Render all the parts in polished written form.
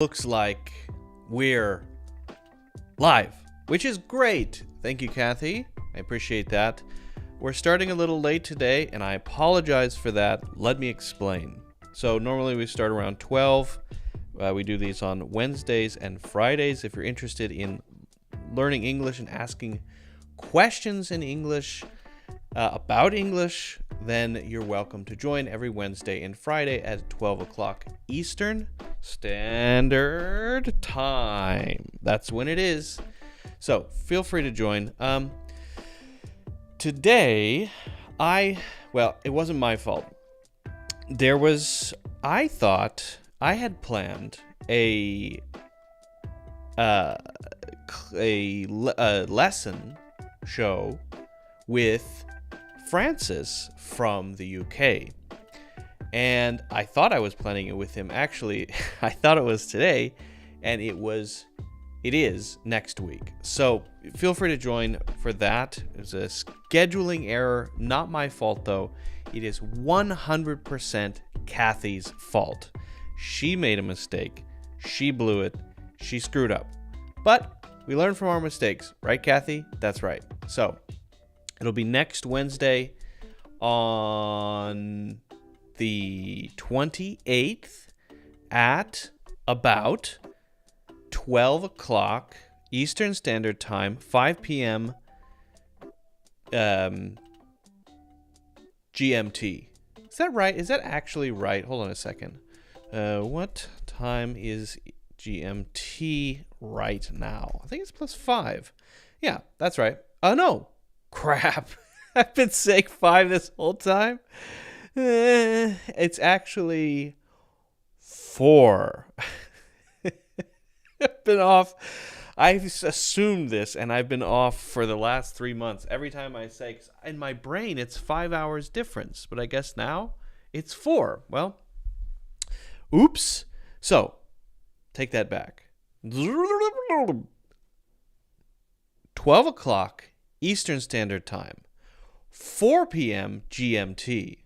Looks like we're live, which is great. Thank you, Kathy. I appreciate that. We're starting a little late today, and I apologize for that. Let me explain. So normally we start around 12. We do these on Wednesdays and Fridays. If you're interested in learning English and asking questions in English about English, then you're welcome to join every Wednesday and Friday at 12 o'clock Eastern Standard Time. That's when it is. So feel free to join. Today, it wasn't my fault. I thought I had planned a lesson show with Francis from the UK. And I thought I was planning it with him. Actually, I thought it was today, and it is next week. So feel free to join for that. It's a scheduling error, not my fault though. It is 100% Kathy's fault. She made a mistake. She blew it. She screwed up. But we learn from our mistakes, right, Kathy? That's right. So it'll be next Wednesday on the 28th at about 12 o'clock Eastern Standard Time, 5 p.m. GMT. Is that right? Is that actually right? Hold on a second. What time is GMT right now? I think it's +5. Yeah, that's right. Oh, no. Crap. I've been saying 5 this whole time. It's actually 4. I've been off. I've assumed this, and I've been off for the last 3 months. Every time I say, 'cause in my brain, it's 5 hours difference, but I guess now it's 4. Well, oops. So, take that back. 12 o'clock Eastern Standard Time, 4 p.m. GMT.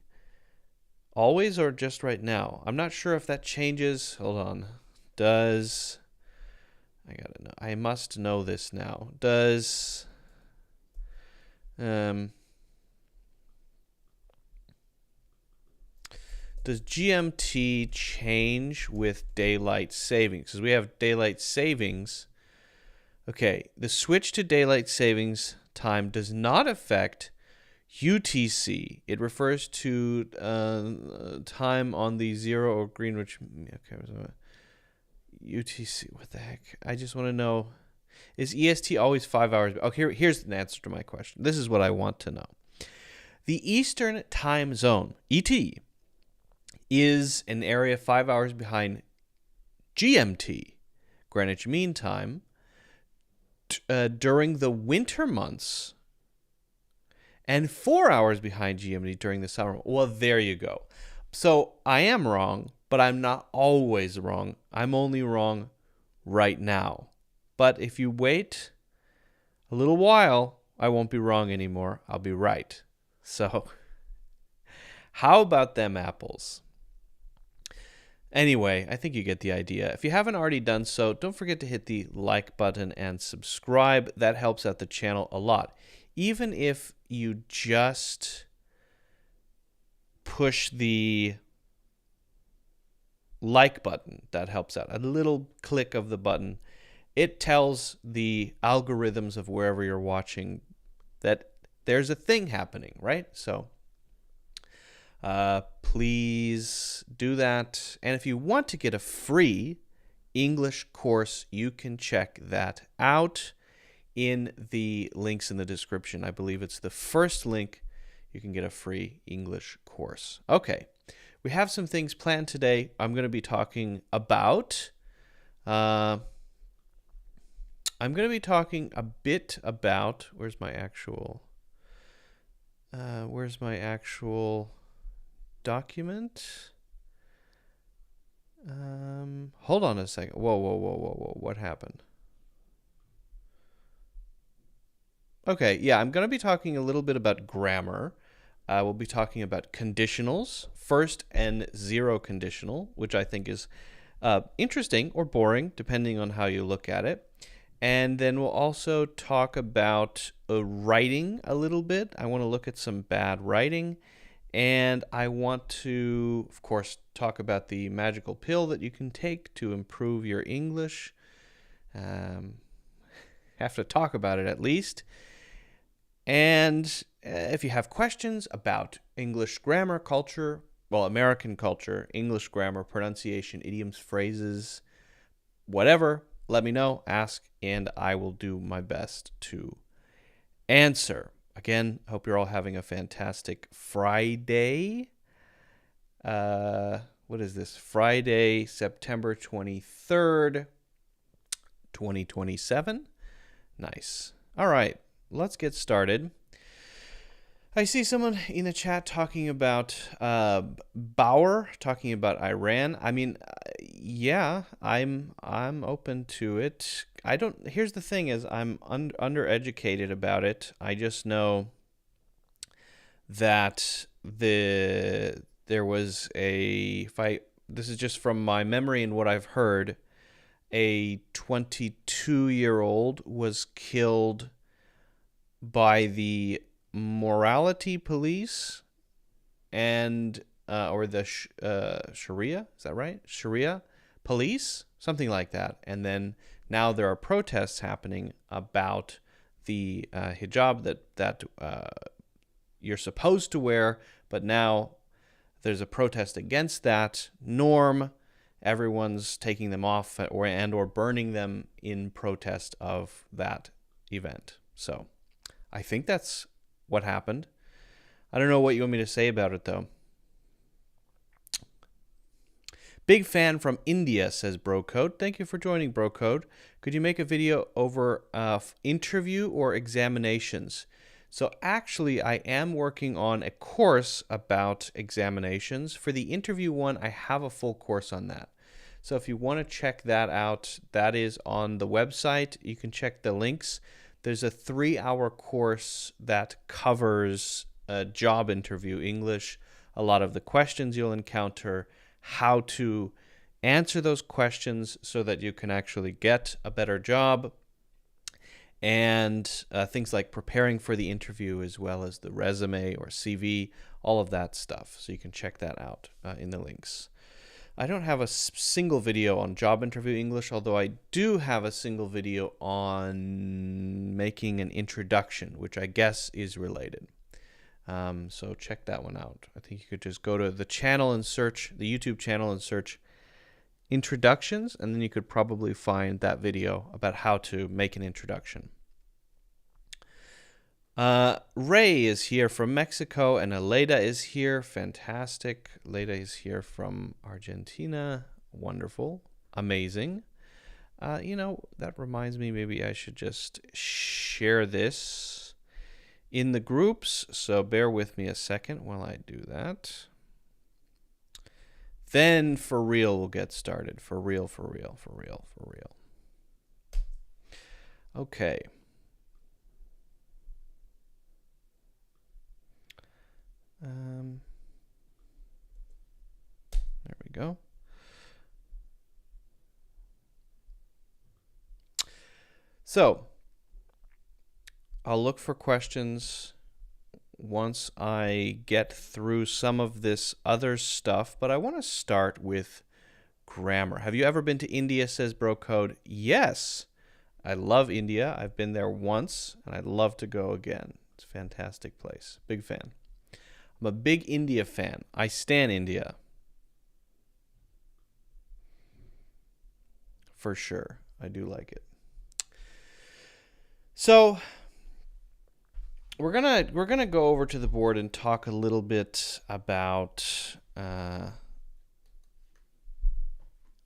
Always or just right now? I'm not sure if that changes. Hold on. I gotta know. I must know this now. Does GMT change with daylight savings? Because we have daylight savings. Okay, the switch to daylight savings time does not affect UTC. It refers to time on the Zero or Greenwich. Okay, UTC. What the heck? I just want to know. Is EST always 5 hours? Okay, here's an answer to my question. This is what I want to know. The Eastern Time Zone, ET, is an area 5 hours behind GMT, Greenwich Mean Time, during the winter months, and 4 hours behind GMT during the summer. Well, there you go. So I am wrong, but I'm not always wrong. I'm only wrong right now. But if you wait a little while, I won't be wrong anymore. I'll be right. So how about them apples? Anyway, I think you get the idea. If you haven't already done so, don't forget to hit the like button and subscribe. That helps out the channel a lot. Even if you just push the like button, that helps out. A little click of the button. It tells the algorithms of wherever you're watching that there's a thing happening, right? So please do that. And if you want to get a free English course, you can check that out in the links in the description. I believe it's the first link. You can get a free English course. Okay, we have some things planned today. I'm going to be talking about a bit about where's my actual document? Hold on a second. Whoa. What happened? Okay, yeah, I'm going to be talking a little bit about grammar. We'll be talking about conditionals, first and zero conditional, which I think is interesting or boring, depending on how you look at it. And then we'll also talk about writing a little bit. I want to look at some bad writing. And I want to, of course, talk about the magical pill that you can take to improve your English. Have to talk about it at least. And if you have questions about English grammar, culture, well, American culture, English grammar, pronunciation, idioms, phrases, whatever, let me know, ask, and I will do my best to answer. Again, hope you're all having a fantastic Friday. What is this? Friday, September 23rd, 2027. Nice. All right, let's get started. I see someone in the chat talking about Bauer, talking about Iran. I mean, yeah, I'm open to it. Here's the thing is I'm undereducated about it. I just know that there was this is just from my memory and what I've heard, a 22-year-old was killed by the morality police and or the Sharia, is that right? Sharia police, something like that. And then now there are protests happening about the hijab that you're supposed to wear, but now there's a protest against that norm. Everyone's taking them off or burning them in protest of that event. So I think that's what happened. I don't know what you want me to say about it, though. Big fan from India, says Brocode. Thank you for joining, Brocode. Could you make a video over interview or examinations? So actually, I am working on a course about examinations. For the interview one, I have a full course on that. So if you want to check that out, that is on the website. You can check the links. There's a 3-hour course that covers a job interview English, a lot of the questions you'll encounter, how to answer those questions so that you can actually get a better job, and things like preparing for the interview as well as the resume or CV, all of that stuff. So you can check that out in the links. I don't have a single video on job interview English, although I do have a single video on making an introduction, which I guess is related. So check that one out. I think you could just go to the channel and search, the YouTube channel, and search introductions, and then you could probably find that video about how to make an introduction. Ray is here from Mexico, and Aleda is here. Fantastic. Aleda is here from Argentina. Wonderful. Amazing. That reminds me, maybe I should just share this in the groups. So bear with me a second while I do that. Then for real, we'll get started. For real. Okay. There we go. So I'll look for questions once I get through some of this other stuff, but I want to start with grammar. Have you ever been to India, says Brocode? Yes. I love India. I've been there once, and I'd love to go again. It's a fantastic place. Big fan. I'm a big India fan. I stan India. For sure. I do like it. So we're gonna go over to the board and talk a little bit about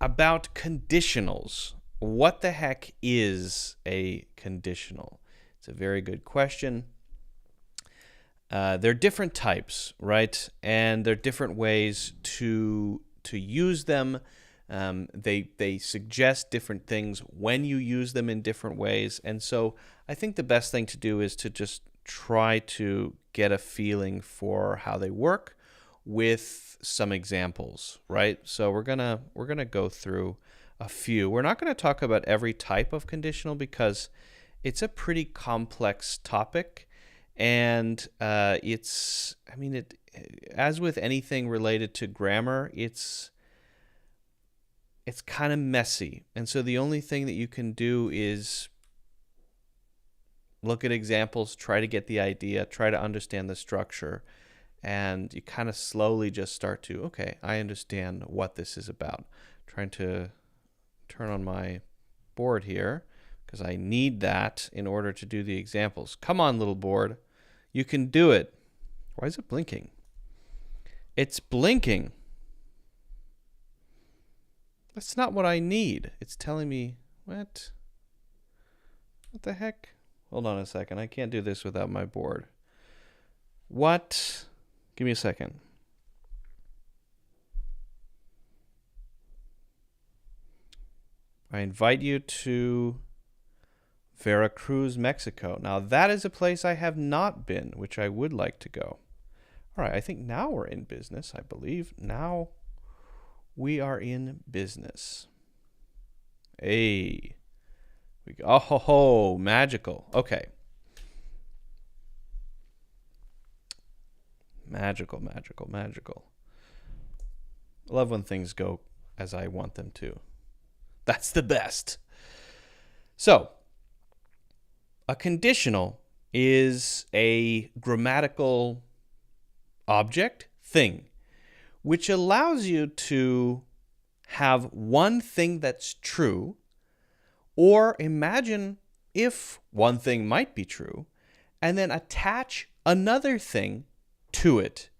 conditionals. What the heck is a conditional? It's a very good question. There are different types, right? And there are different ways to use them. They suggest different things when you use them in different ways. And so I think the best thing to do is to just try to get a feeling for how they work, with some examples, right? So we're gonna go through a few. We're not going to talk about every type of conditional because it's a pretty complex topic, and as with anything related to grammar, it's kind of messy. And so the only thing that you can do is look at examples, try to get the idea, try to understand the structure, and you kind of slowly just start to, okay, I understand what this is about. Trying to turn on my board here because I need that in order to do the examples. Come on, little board. You can do it. Why is it blinking? It's blinking. That's not what I need. It's telling me, what? What the heck? Hold on a second. I can't do this without my board. What? Give me a second. I invite you to Veracruz, Mexico. Now, that is a place I have not been, which I would like to go. All right, I think now we're in business, I believe. Now we are in business. Hey. Oh, ho, ho, magical. Okay. Magical, magical, magical. I love when things go as I want them to. That's the best. So, a conditional is a grammatical object, thing, which allows you to have one thing that's true, or imagine if one thing might be true, and then attach another thing to it.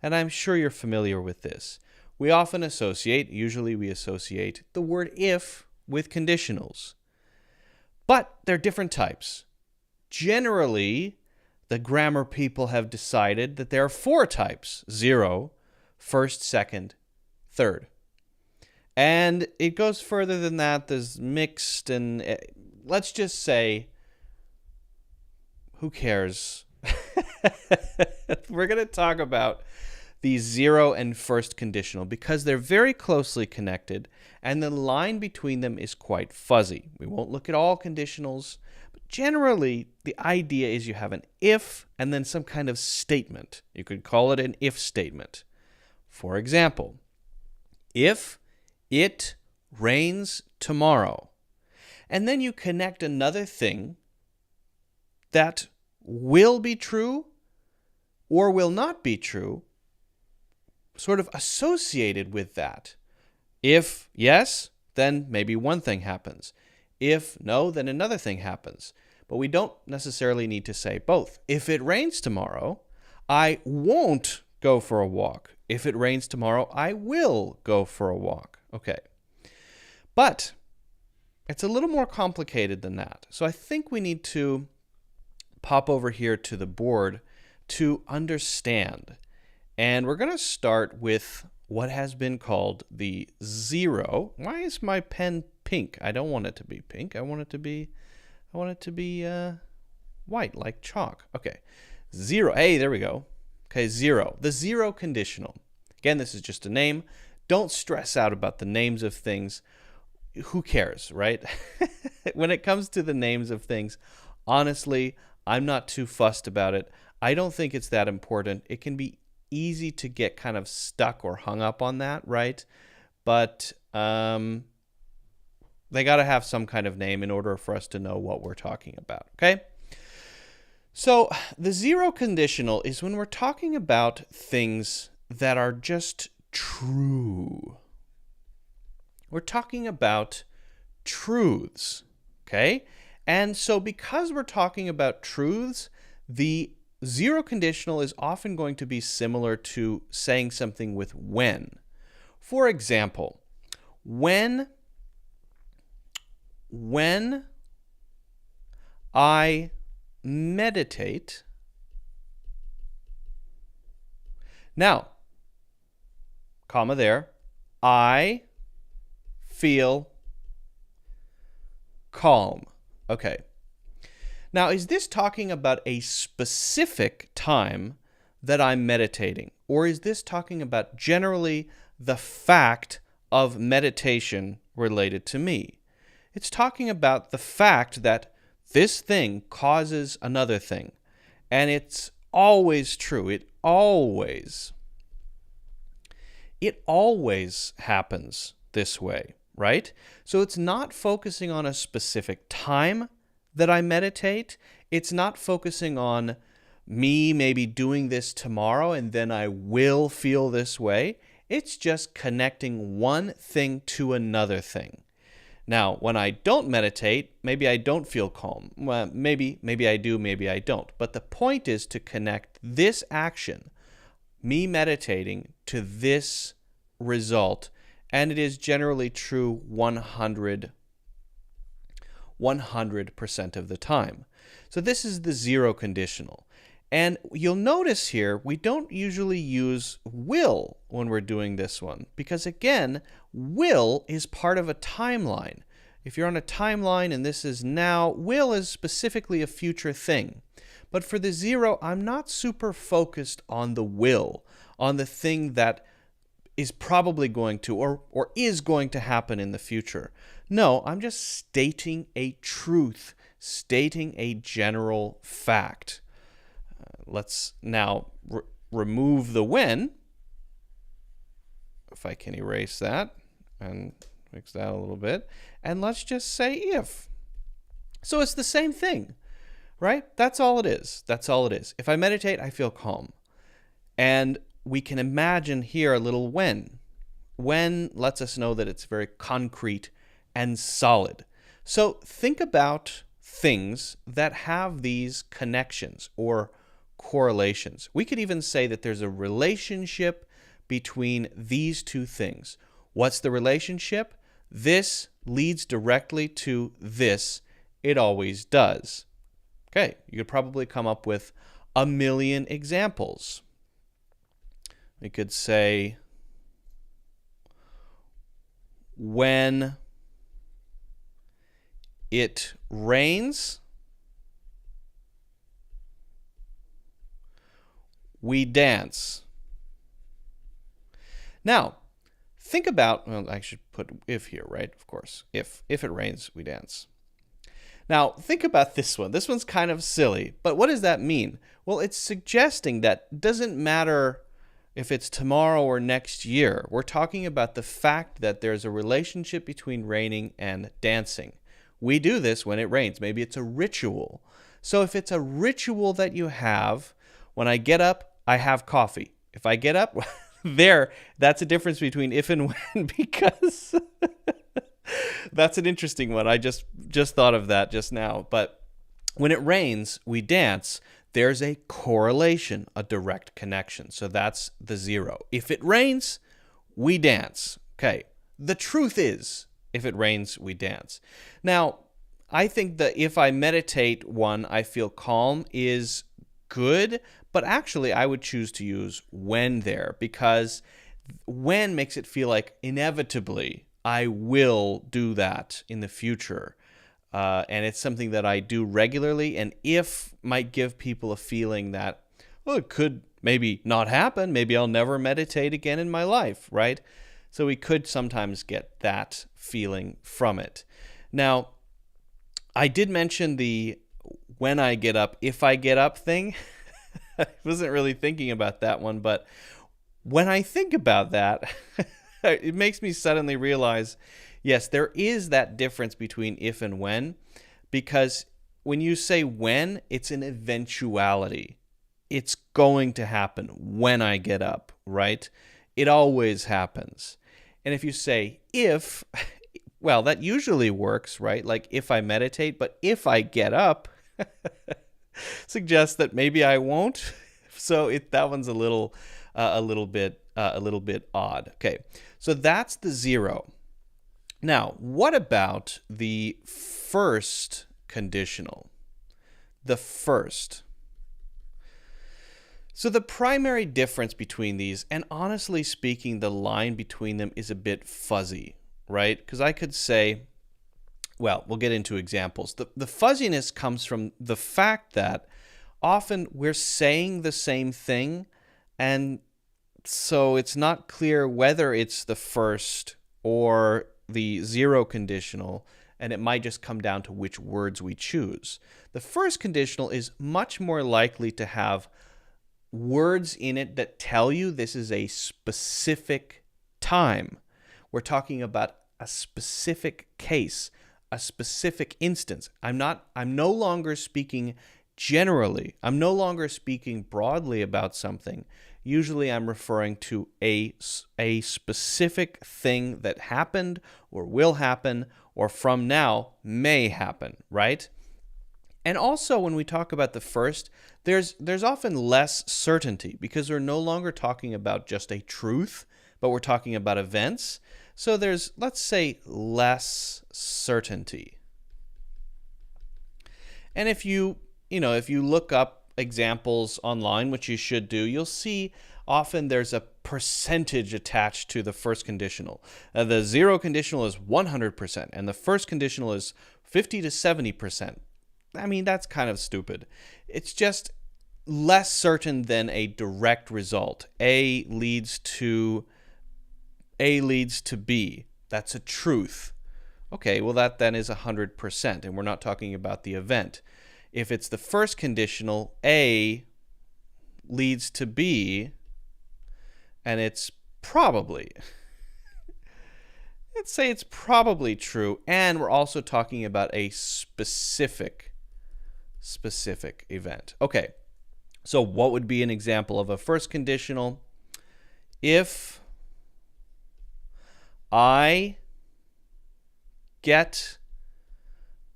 And I'm sure you're familiar with this. We often usually we associate the word if with conditionals. But they're different types. Generally, the grammar people have decided that there are 4 types: 0, first, second, third. And it goes further than that. There's mixed, and let's just say, who cares? We're going to talk about the 0 and first conditional because they're very closely connected and the line between them is quite fuzzy. We won't look at all conditionals, but generally the idea is you have an if and then some kind of statement. You could call it an if statement. For example, if it rains tomorrow, and then you connect another thing that will be true or will not be true, sort of associated with that. If yes, then maybe one thing happens. If no, then another thing happens. But we don't necessarily need to say both. If it rains tomorrow, I won't go for a walk. If it rains tomorrow, I will go for a walk. Okay. But it's a little more complicated than that. So I think we need to pop over here to the board to understand. And we're going to start with what has been called the 0. Why is my pen pink? I don't want it to be pink. I want it to be white, like chalk. Okay. 0. Hey, there we go. Okay, 0. The 0 conditional. Again, this is just a name. Don't stress out about the names of things. Who cares, right? When it comes to the names of things, honestly, I'm not too fussed about it. I don't think it's that important. It can be easy to get kind of stuck or hung up on that, right? But they got to have some kind of name in order for us to know what we're talking about, okay? So the 0 conditional is when we're talking about things that are just true. We're talking about truths, okay? And so because we're talking about truths, the 0 conditional is often going to be similar to saying something with when. For example, when I meditate. Now, comma there, I feel calm. Okay. Now, is this talking about a specific time that I'm meditating? Or is this talking about generally the fact of meditation related to me? It's talking about the fact that this thing causes another thing. And it's always true. It always happens this way, right? So it's not focusing on a specific time that I meditate. It's not focusing on me maybe doing this tomorrow and then I will feel this way. It's just connecting one thing to another thing. Now, when I don't meditate, maybe I don't feel calm. Well, maybe I do, maybe I don't. But the point is to connect this action, me meditating, to this result, and it is generally true 100% of the time. So this is the zero conditional. And you'll notice here, we don't usually use will when we're doing this one, because again, will is part of a timeline. If you're on a timeline and this is now, will is specifically a future thing. But for the zero, I'm not super focused on the will, on the thing that is probably going to or is going to happen in the future. No, I'm just stating a truth, stating a general fact. Let's now remove the when, if I can erase that and fix that a little bit, and let's just say if. So it's the same thing, right? That's all it is. That's all it is. If I meditate, I feel calm. And we can imagine here a little when. When lets us know that it's very concrete and solid. So think about things that have these connections or correlations. We could even say that there's a relationship between these two things. What's the relationship? This leads directly to this. It always does. Okay, you could probably come up with a million examples. We could say, when it rains, we dance. Now, think about, well, I should put if here, right? Of course. If it rains, we dance. Now, think about this one. This one's kind of silly, but what does that mean? Well, it's suggesting that it doesn't matter if it's tomorrow or next year. We're talking about the fact that there's a relationship between raining and dancing. We do this when it rains. Maybe it's a ritual. So if it's a ritual that you have, when I get up, I have coffee. If I get up, that's a difference between if and when, because that's an interesting one. I just thought of that just now. But when it rains, we dance. There's a correlation, a direct connection. So that's the zero. If it rains, we dance. Okay. The truth is, if it rains, we dance. Now, I think that if I meditate one, I feel calm is good, but actually I would choose to use when there, because when makes it feel like inevitably I will do that in the future. And it's something that I do regularly, and if might give people a feeling that, well, it could maybe not happen. Maybe I'll never meditate again in my life, right? So we could sometimes get that feeling from it. Now, I did mention the when I get up, if I get up thing. I wasn't really thinking about that one, but when I think about that, it makes me suddenly realize, yes, there is that difference between if and when, because when you say when, it's an eventuality. It's going to happen when I get up, right? It always happens. And if you say if, well, that usually works, right? Like if I meditate, but if I get up, suggests that maybe I won't. So that one's a little bit odd. Okay, so that's the zero. Now, what about the first conditional? The first. So the primary difference between these, and honestly speaking, the line between them is a bit fuzzy, right? Because I could say, well, we'll get into examples. The fuzziness comes from the fact that often we're saying the same thing, And so it's not clear whether it's the first or the zero conditional, and it might just come down to which words we choose. The first conditional is much more likely to have words in it that tell you this is a specific time. We're talking about a specific case, a specific instance. I'm no longer speaking generally. I'm no longer speaking broadly about something. Usually I'm referring to a specific thing that happened or will happen or from now may happen, right? And also when we talk about the first, there's often less certainty because we're no longer talking about just a truth, but we're talking about events. So there's, let's say, less certainty. And if you look up examples online, which you should do, you'll see often there's a percentage attached to the first conditional. The zero conditional is 100%, and the first conditional is 50 to 70%. I mean, that's kind of stupid. It's just less certain than a direct result. A leads to B. That's a truth. Okay, well that then is 100%, and we're not talking about the event. If it's the first conditional, A leads to B, and it's probably. Let's say it's probably true, and we're also talking about a specific event. Okay, so what would be an example of a first conditional? If I get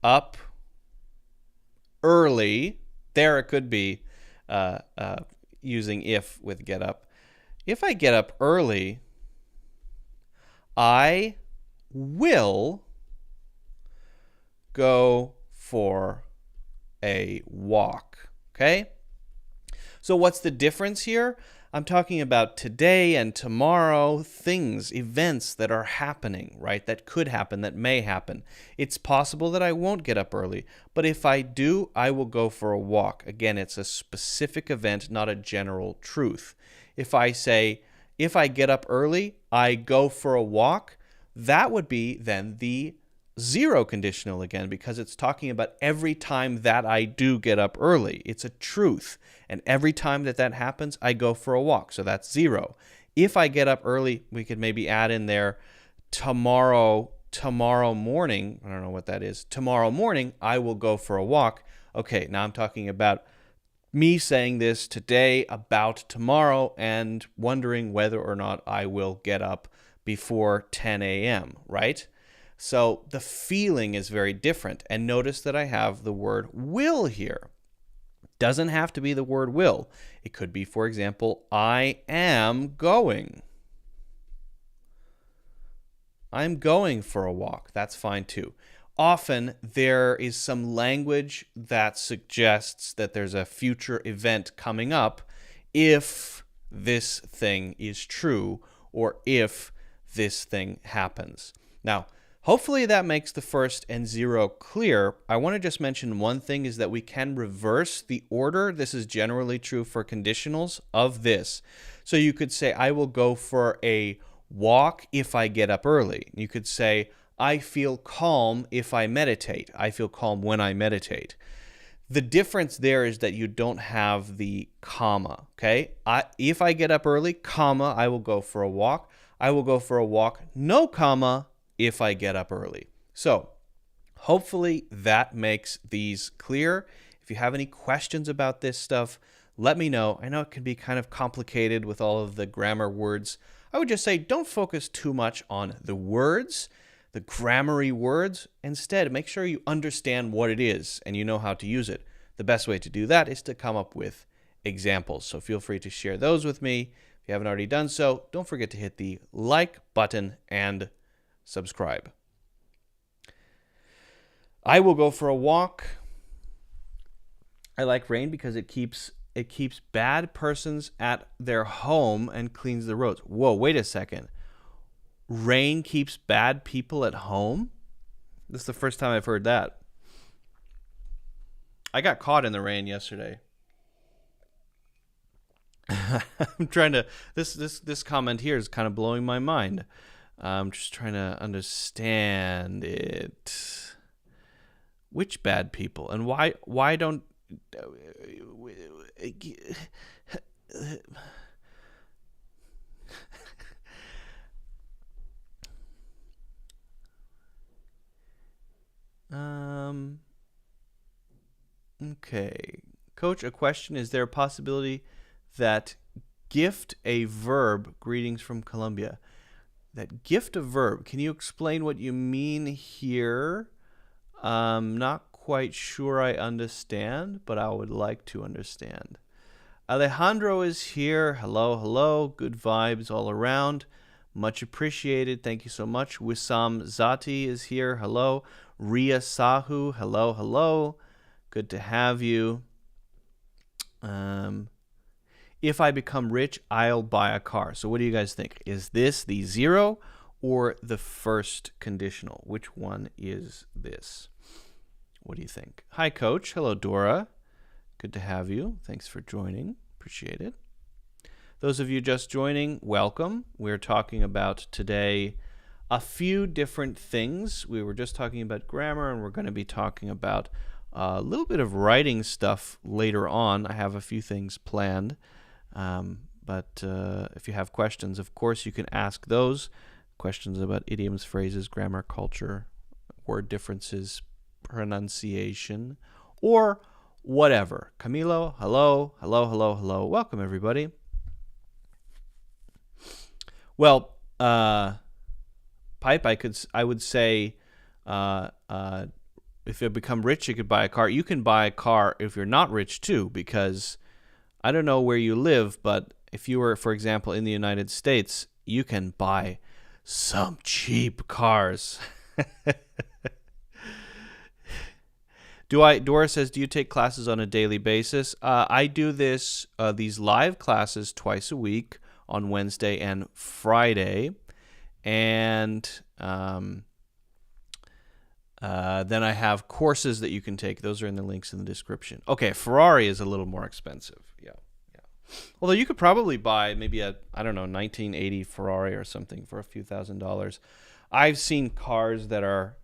up early, there it could be using if with get up. If I get up early, I will go for a walk. Okay? So what's the difference here? I'm talking about today and tomorrow, things, events that are happening, right? That could happen, that may happen. It's possible that I won't get up early, but if I do, I will go for a walk. Again, it's a specific event, not a general truth. If I say, if I get up early, I go for a walk, that would be then the zero conditional again, because it's talking about every time that I do get up early. It's a truth. And every time that happens, I go for a walk. So that's zero. If I get up early, we could maybe add in there tomorrow morning. I don't know what that is. Tomorrow morning, I will go for a walk. Okay, now I'm talking about me saying this today about tomorrow and wondering whether or not I will get up before 10 a.m., right? So the feeling is very different. And notice that I have the word will here. Doesn't have to be the word will. It could be, for example, I am going. I'm going for a walk. That's fine too. Often there is some language that suggests that there's a future event coming up if this thing is true or if this thing happens. Now, hopefully that makes the first and zero clear. I want to just mention one thing is that we can reverse the order. This is generally true for conditionals of this. So you could say, I will go for a walk if I get up early. You could say, I feel calm if I meditate. I feel calm when I meditate. The difference there is that you don't have the comma, okay? If I get up early, comma, I will go for a walk. I will go for a walk, no comma, if I get up early. So hopefully that makes these clear. If you have any questions about this stuff, let me know. I know it can be kind of complicated with all of the grammar words. I would just say don't focus too much on the words, the grammary words. Instead, make sure you understand what it is and you know how to use it. The best way to do that is to come up with examples. So feel free to share those with me. If you haven't already done so, don't forget to hit the like button and subscribe. I will go for a walk. I like rain because it keeps bad persons at their home and cleans the roads. Whoa, wait a second. Rain keeps bad people at home? This is the first time I've heard that. I got caught in the rain yesterday. I'm trying to. This comment here is kind of blowing my mind. I'm just trying to understand it. Which bad people and why? Why don't? Okay. Coach, a question. Is there a possibility that gift a verb, greetings from Colombia, that gift a verb, can you explain what you mean here? Not quite sure I understand, but I would like to understand. Alejandro is here. Hello, hello. Good vibes all around. Much appreciated. Thank you so much. Wissam Zati is here. Hello. Ria Sahu. Hello, hello. Good to have you. If I become rich, I'll buy a car. So what do you guys think? Is this the zero or the first conditional? Which one is this? What do you think? Hi, Coach. Hello, Dora. Good to have you. Thanks for joining. Appreciate it. Those of you just joining, welcome. We're talking about today a few different things. We were just talking about grammar, and we're going to be talking about a little bit of writing stuff later on. I have a few things planned. But if you have questions, of course, you can ask those. Questions about idioms, phrases, grammar, culture, word differences, pronunciation, or whatever. Camilo, hello, hello, hello, hello. Welcome, everybody. Well, Pipe, I would say if you become rich, you could buy a car. You can buy a car if you're not rich, too, because I don't know where you live, but if you were, for example, in the United States, you can buy some cheap cars. Dora says, do you take classes on a daily basis? I do these live classes twice a week on Wednesday and Friday. And then I have courses that you can take. Those are in the links in the description. Okay, Ferrari is a little more expensive. Yeah. Although you could probably buy maybe a 1980 Ferrari or something for a few $1,000s. I've seen cars that are...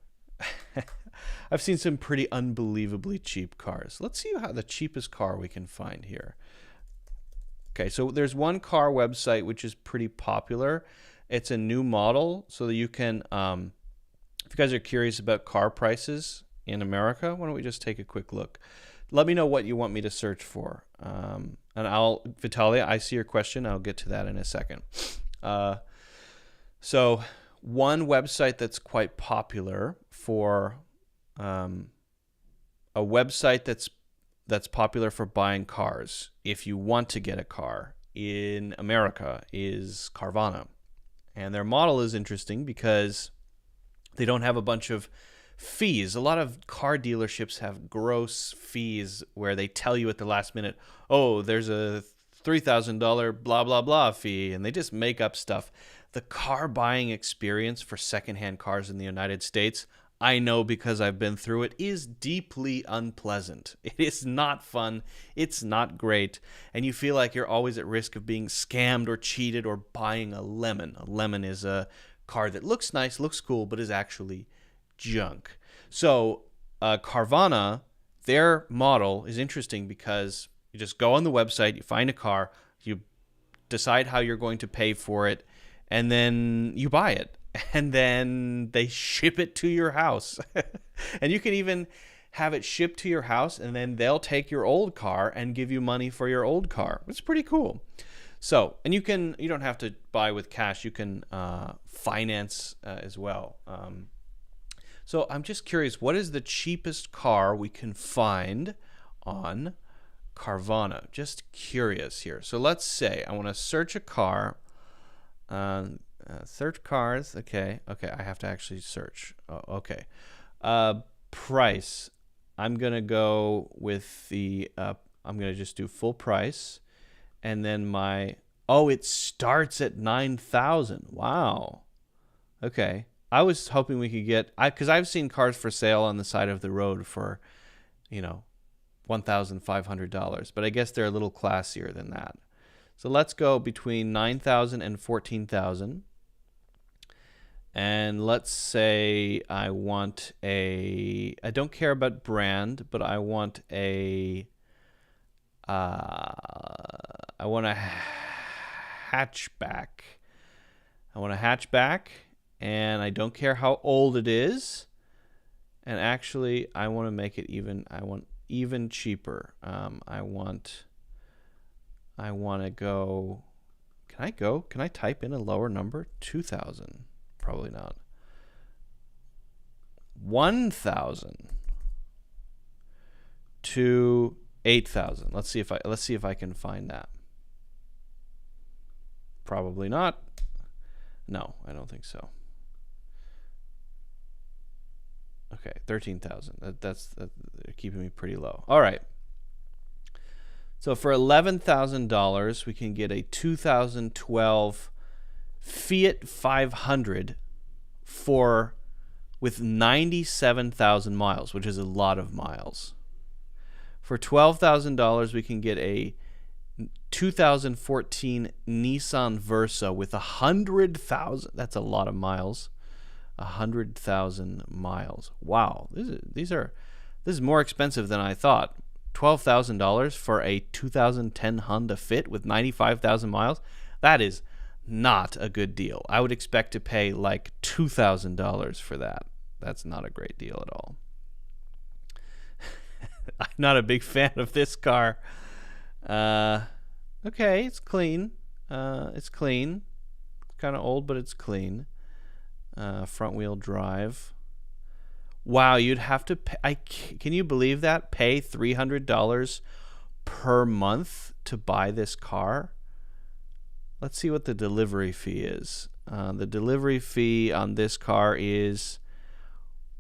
I've seen some pretty unbelievably cheap cars. Let's see how the cheapest car we can find here. Okay, so there's one car website which is pretty popular. It's a new model, so that you can... if you guys are curious about car prices in America, why don't we just take a quick look? Let me know what you want me to search for. And Vitalia, I see your question. I'll get to that in a second. So one website that's quite popular for a website that's popular for buying cars, if you want to get a car in America, is Carvana. And their model is interesting because they don't have a bunch of fees. A lot of car dealerships have gross fees where they tell you at the last minute, oh, there's a $3,000 blah, blah, blah fee, and they just make up stuff. The car buying experience for secondhand cars in the United States, I know because I've been through it, is deeply unpleasant. It is not fun. It's not great. And you feel like you're always at risk of being scammed or cheated or buying a lemon. A lemon is a car that looks nice, looks cool, but is actually junk. So Carvana, their model is interesting because you just go on the website, you find a car, you decide how you're going to pay for it, and then you buy it. And then they ship it to your house. And you can even have it shipped to your house, and then they'll take your old car and give you money for your old car. It's pretty cool. So, and you don't have to buy with cash. You can finance as well. So I'm just curious, what is the cheapest car we can find on Carvana? Just curious here. So let's say I want to search a car. Search cars. Okay. I have to actually search. Okay. Price. I'm going to go with the, I'm going to just do full price. And then it starts at 9,000. Wow. Okay. I was hoping we could get, because I've seen cars for sale on the side of the road for, $1,500, but I guess they're a little classier than that. So let's go between 9,000 and 14,000. And let's say I want I don't care about brand, but I want I want a hatchback. I want a hatchback, and I don't care how old it is. And actually, I want to make it even cheaper. I want to go. Can I type in a lower number? 2,000. Probably not. 1,000 to 8,000. Let's see if I can find that. Probably not. No, I don't think so. Okay, 13,000. That's keeping me pretty low. All right. So for $11,000, we can get a 2012 Fiat 500 with 97,000 miles, which is a lot of miles. For $12,000, we can get a 2014 Nissan Versa with 100,000. That's a lot of miles. 100,000 miles. Wow, this is more expensive than I thought. $12,000 for a 2010 Honda Fit with 95,000 miles. That is not a good deal. I would expect to pay like $2,000 for that. That's not a great deal at all. I'm not a big fan of this car. Okay, it's clean. It's clean. Kind of old, but it's clean. Front wheel drive. Wow, you'd have to pay. Can you believe that? Pay $300 per month to buy this car? Let's see what the delivery fee is. The delivery fee on this car is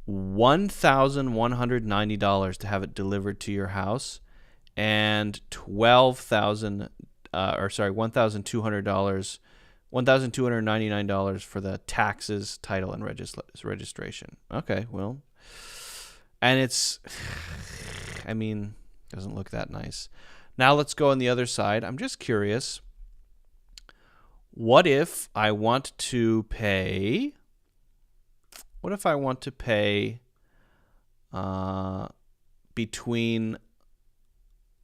$1,190 to have it delivered to your house, and $1,299 for the taxes, title, and registration. Okay, well, and it's, I mean, doesn't look that nice. Now let's go on the other side. I'm just curious. What if I want to pay between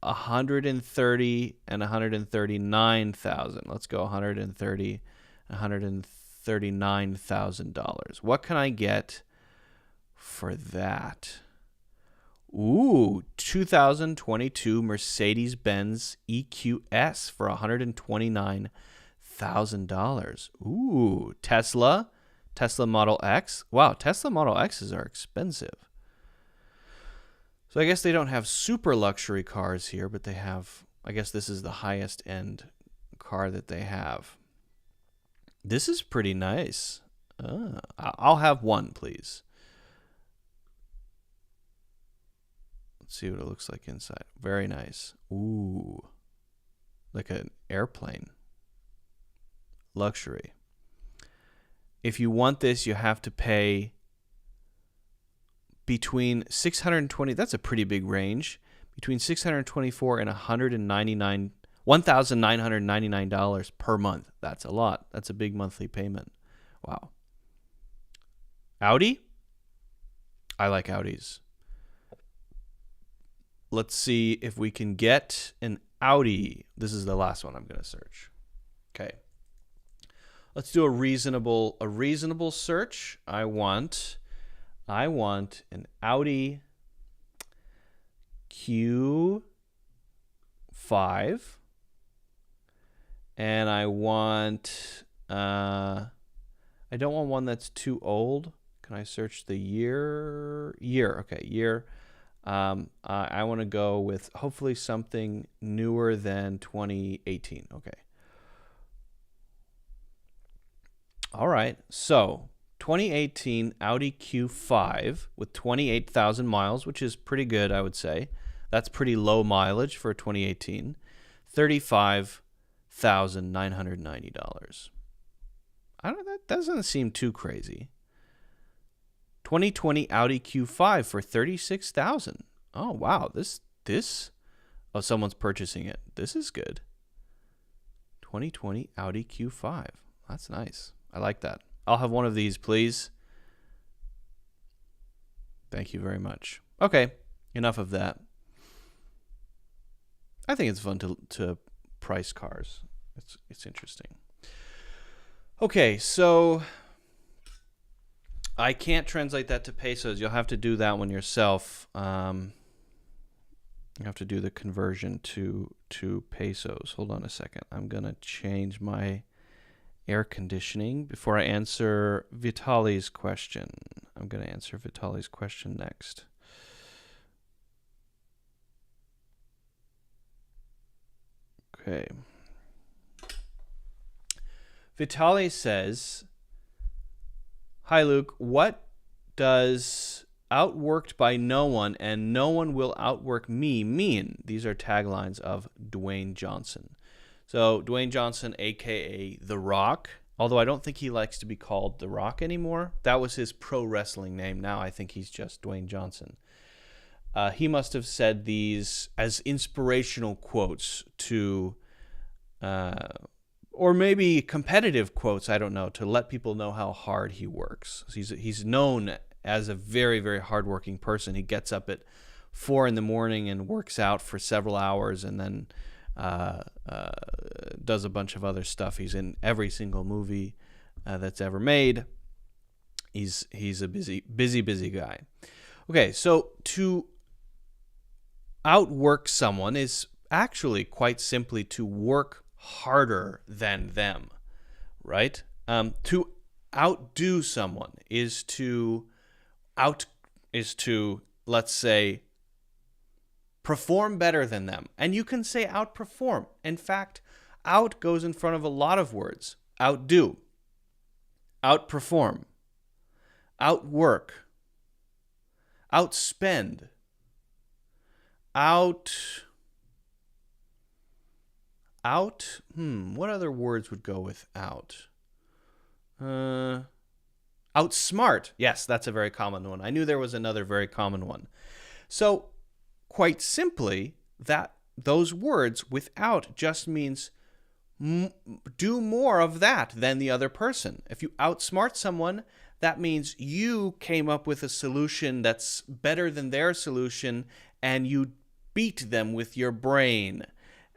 130 and 139,000. Let's go 130 $139,000. What can I get for that? Ooh, 2022 Mercedes-Benz EQS for $129,000. Ooh, Tesla Model X. Wow, Tesla Model X's are expensive. So I guess they don't have super luxury cars here, but they have, I guess this is the highest end car that they have. This is pretty nice. I'll have one, please. Let's see what it looks like inside. Very nice. Ooh, like an airplane. Luxury. If you want this, you have to pay between 620, that's a pretty big range, between 624 and $1,999 per month. That's a lot. That's a big monthly payment. Wow. Audi? I like Audis. Let's see if we can get an Audi. This is the last one I'm going to search. Okay. Let's do a reasonable search. I want an Audi Q5, and I don't want one that's too old. Can I search the year? Okay, year. I want to go with hopefully something newer than 2018. Okay. All right, so 2018 Audi Q5 with 28,000 miles, which is pretty good, I would say. That's pretty low mileage for 2018. $35,990. That doesn't seem too crazy. 2020 Audi Q5 for $36,000. Oh wow, this. Oh, someone's purchasing it. This is good. 2020 Audi Q5. That's nice. I like that. I'll have one of these, please. Thank you very much. Okay, enough of that. I think it's fun to price cars. It's interesting. Okay, so I can't translate that to pesos. You'll have to do that one yourself. You have to do the conversion to pesos. Hold on a second. I'm going to change my air conditioning before I answer Vitali's question. I'm going to answer Vitali's question next. Okay. Vitali says, "Hi, Luke. What does outworked by no one and no one will outwork me mean?" These are taglines of Dwayne Johnson. So Dwayne Johnson, a.k.a. The Rock, although I don't think he likes to be called The Rock anymore. That was his pro wrestling name. Now I think he's just Dwayne Johnson. He must have said these as inspirational quotes to, or maybe competitive quotes, I don't know, to let people know how hard he works. He's known as a very, very hardworking person. He gets up at 4 a.m. and works out for several hours and then does a bunch of other stuff. He's in every single movie that's ever made. He's a busy guy. Okay, so to outwork someone is actually quite simply to work harder than them, right? To outdo someone is to let's say perform better than them. And you can say outperform. In fact, out goes in front of a lot of words. Outdo, outperform, outwork, outspend, what other words would go with out? Outsmart. Yes, that's a very common one. I knew there was another very common one. So, quite simply, those words without just means do more of that than the other person. If you outsmart someone, that means you came up with a solution that's better than their solution and you beat them with your brain.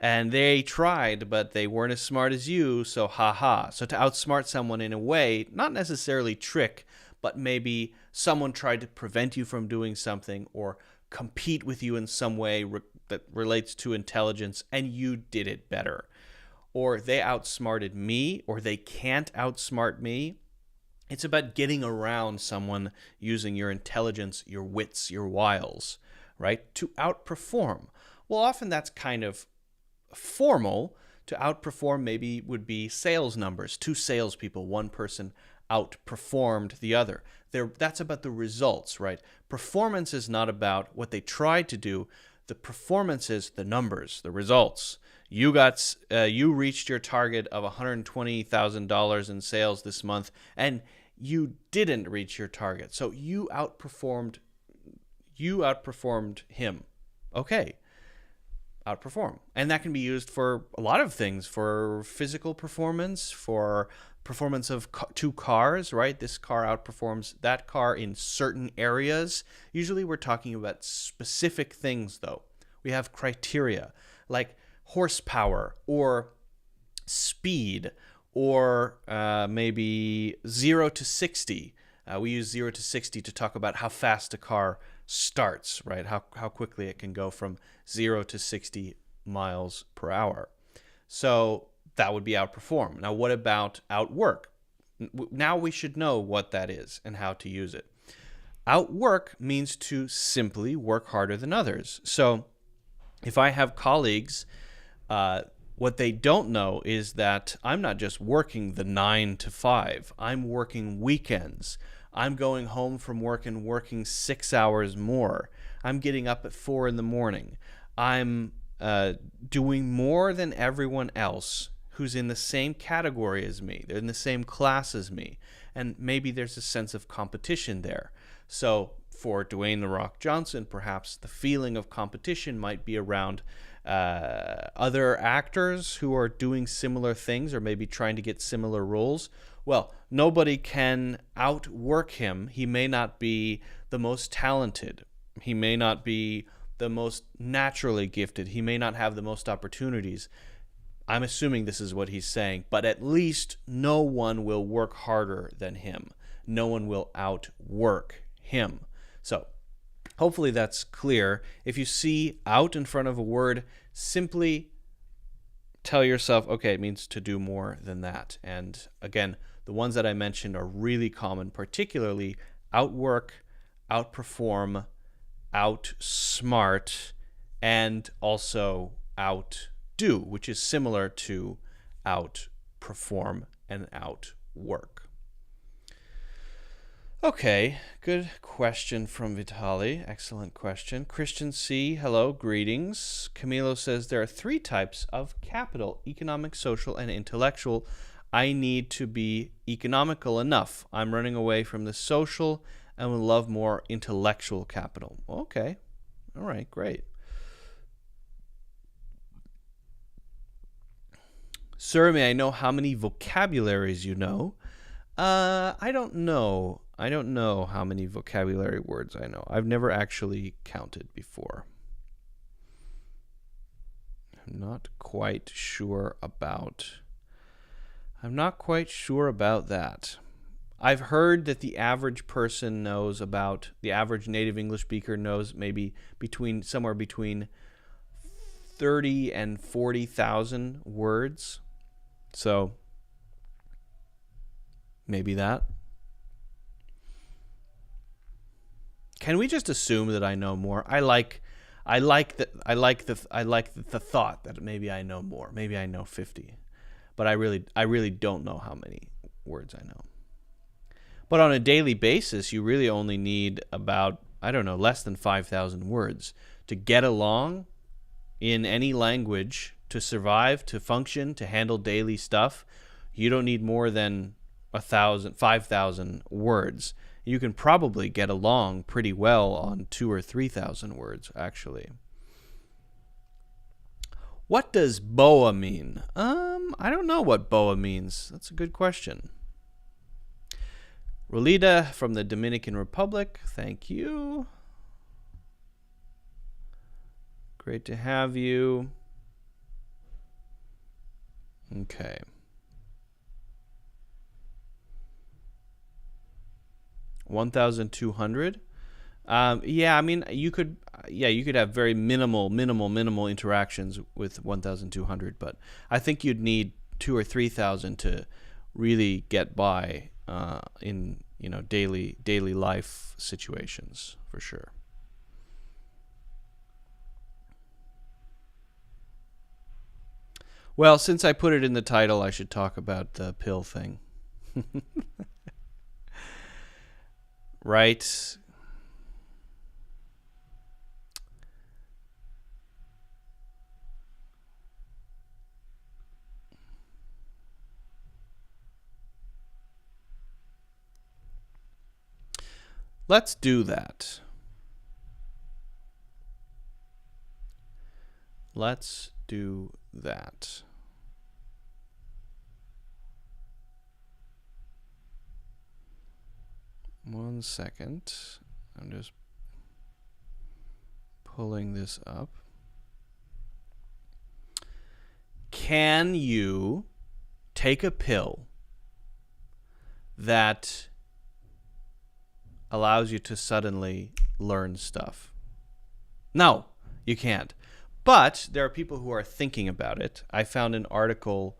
And they tried, but they weren't as smart as you, so ha-ha. So to outsmart someone in a way, not necessarily trick, but maybe someone tried to prevent you from doing something or compete with you in some way that relates to intelligence, and you did it better. Or they outsmarted me, or they can't outsmart me. It's about getting around someone using your intelligence, your wits, your wiles, right? To outperform. Well, often that's kind of formal. To outperform maybe would be sales numbers. 2 salespeople, one person outperformed the other. That's about the results, right? Performance is not about what they tried to do. The performance is the numbers, the results. You reached your target of $120,000 in sales this month, and you didn't reach your target. So you outperformed him. Okay. Outperform. And that can be used for a lot of things, for physical performance, for performance of 2 cars, right? This car outperforms that car in certain areas. Usually we're talking about specific things, though. We have criteria like horsepower or speed or maybe 0 to 60. We use 0 to 60 to talk about how fast a car starts, right? How quickly it can go from 0 to 60 miles per hour. So that would be outperform. Now, what about outwork? Now we should know what that is and how to use it. Outwork means to simply work harder than others. So if I have colleagues, what they don't know is that I'm not just working the 9 to 5. I'm working weekends. I'm going home from work and working 6 hours more. I'm getting up at 4 a.m. I'm doing more than everyone else who's in the same category as me. They're in the same class as me. And maybe there's a sense of competition there. So for Dwayne "The Rock" Johnson, perhaps the feeling of competition might be around other actors who are doing similar things or maybe trying to get similar roles. Well, nobody can outwork him. He may not be the most talented. He may not be the most naturally gifted. He may not have the most opportunities. I'm assuming this is what he's saying, but at least no one will work harder than him. No one will outwork him. So hopefully that's clear. If you see out in front of a word, simply tell yourself, okay, it means to do more than that. And again, the ones that I mentioned are really common, particularly outwork, outperform, outsmart, and also outdo, which is similar to outperform and outwork. Okay, good question from Vitali. Excellent question. Christian C., hello, greetings. Camilo says there are 3 types of capital: economic, social, and intellectual. I need to be economical enough. I'm running away from the social and would love more intellectual capital. Okay. All right, great. Sir, may I know how many vocabularies you know? I don't know. I don't know how many vocabulary words I know. I've never actually counted before. I'm not quite sure about that. I've heard that the average person knows about, the average native English speaker knows maybe somewhere between 30 and 40,000 words. So maybe that. Can we just assume that I know more? I like the thought that maybe I know more. Maybe I know 50. But I really don't know how many words I know. But on a daily basis, you really only need about, less than 5,000 words to get along in any language, to survive, to function, to handle daily stuff. You don't need more than 5,000 words. You can probably get along pretty well on 2,000 or 3,000 words, actually. What does boa mean? I don't know what boa means. That's a good question. Rolita from the Dominican Republic, thank you. Great to have you. Okay. $1,200. Yeah, I mean, you could have very minimal interactions with 1,200, but I think you'd need 2,000 or 3,000 to really get by in daily life situations, for sure. Well, since I put it in the title, I should talk about the pill thing. Right? Let's do that. Let's do that. One second. I'm just pulling this up. Can you take a pill that allows you to suddenly learn stuff? No, you can't. But there are people who are thinking about it. I found an article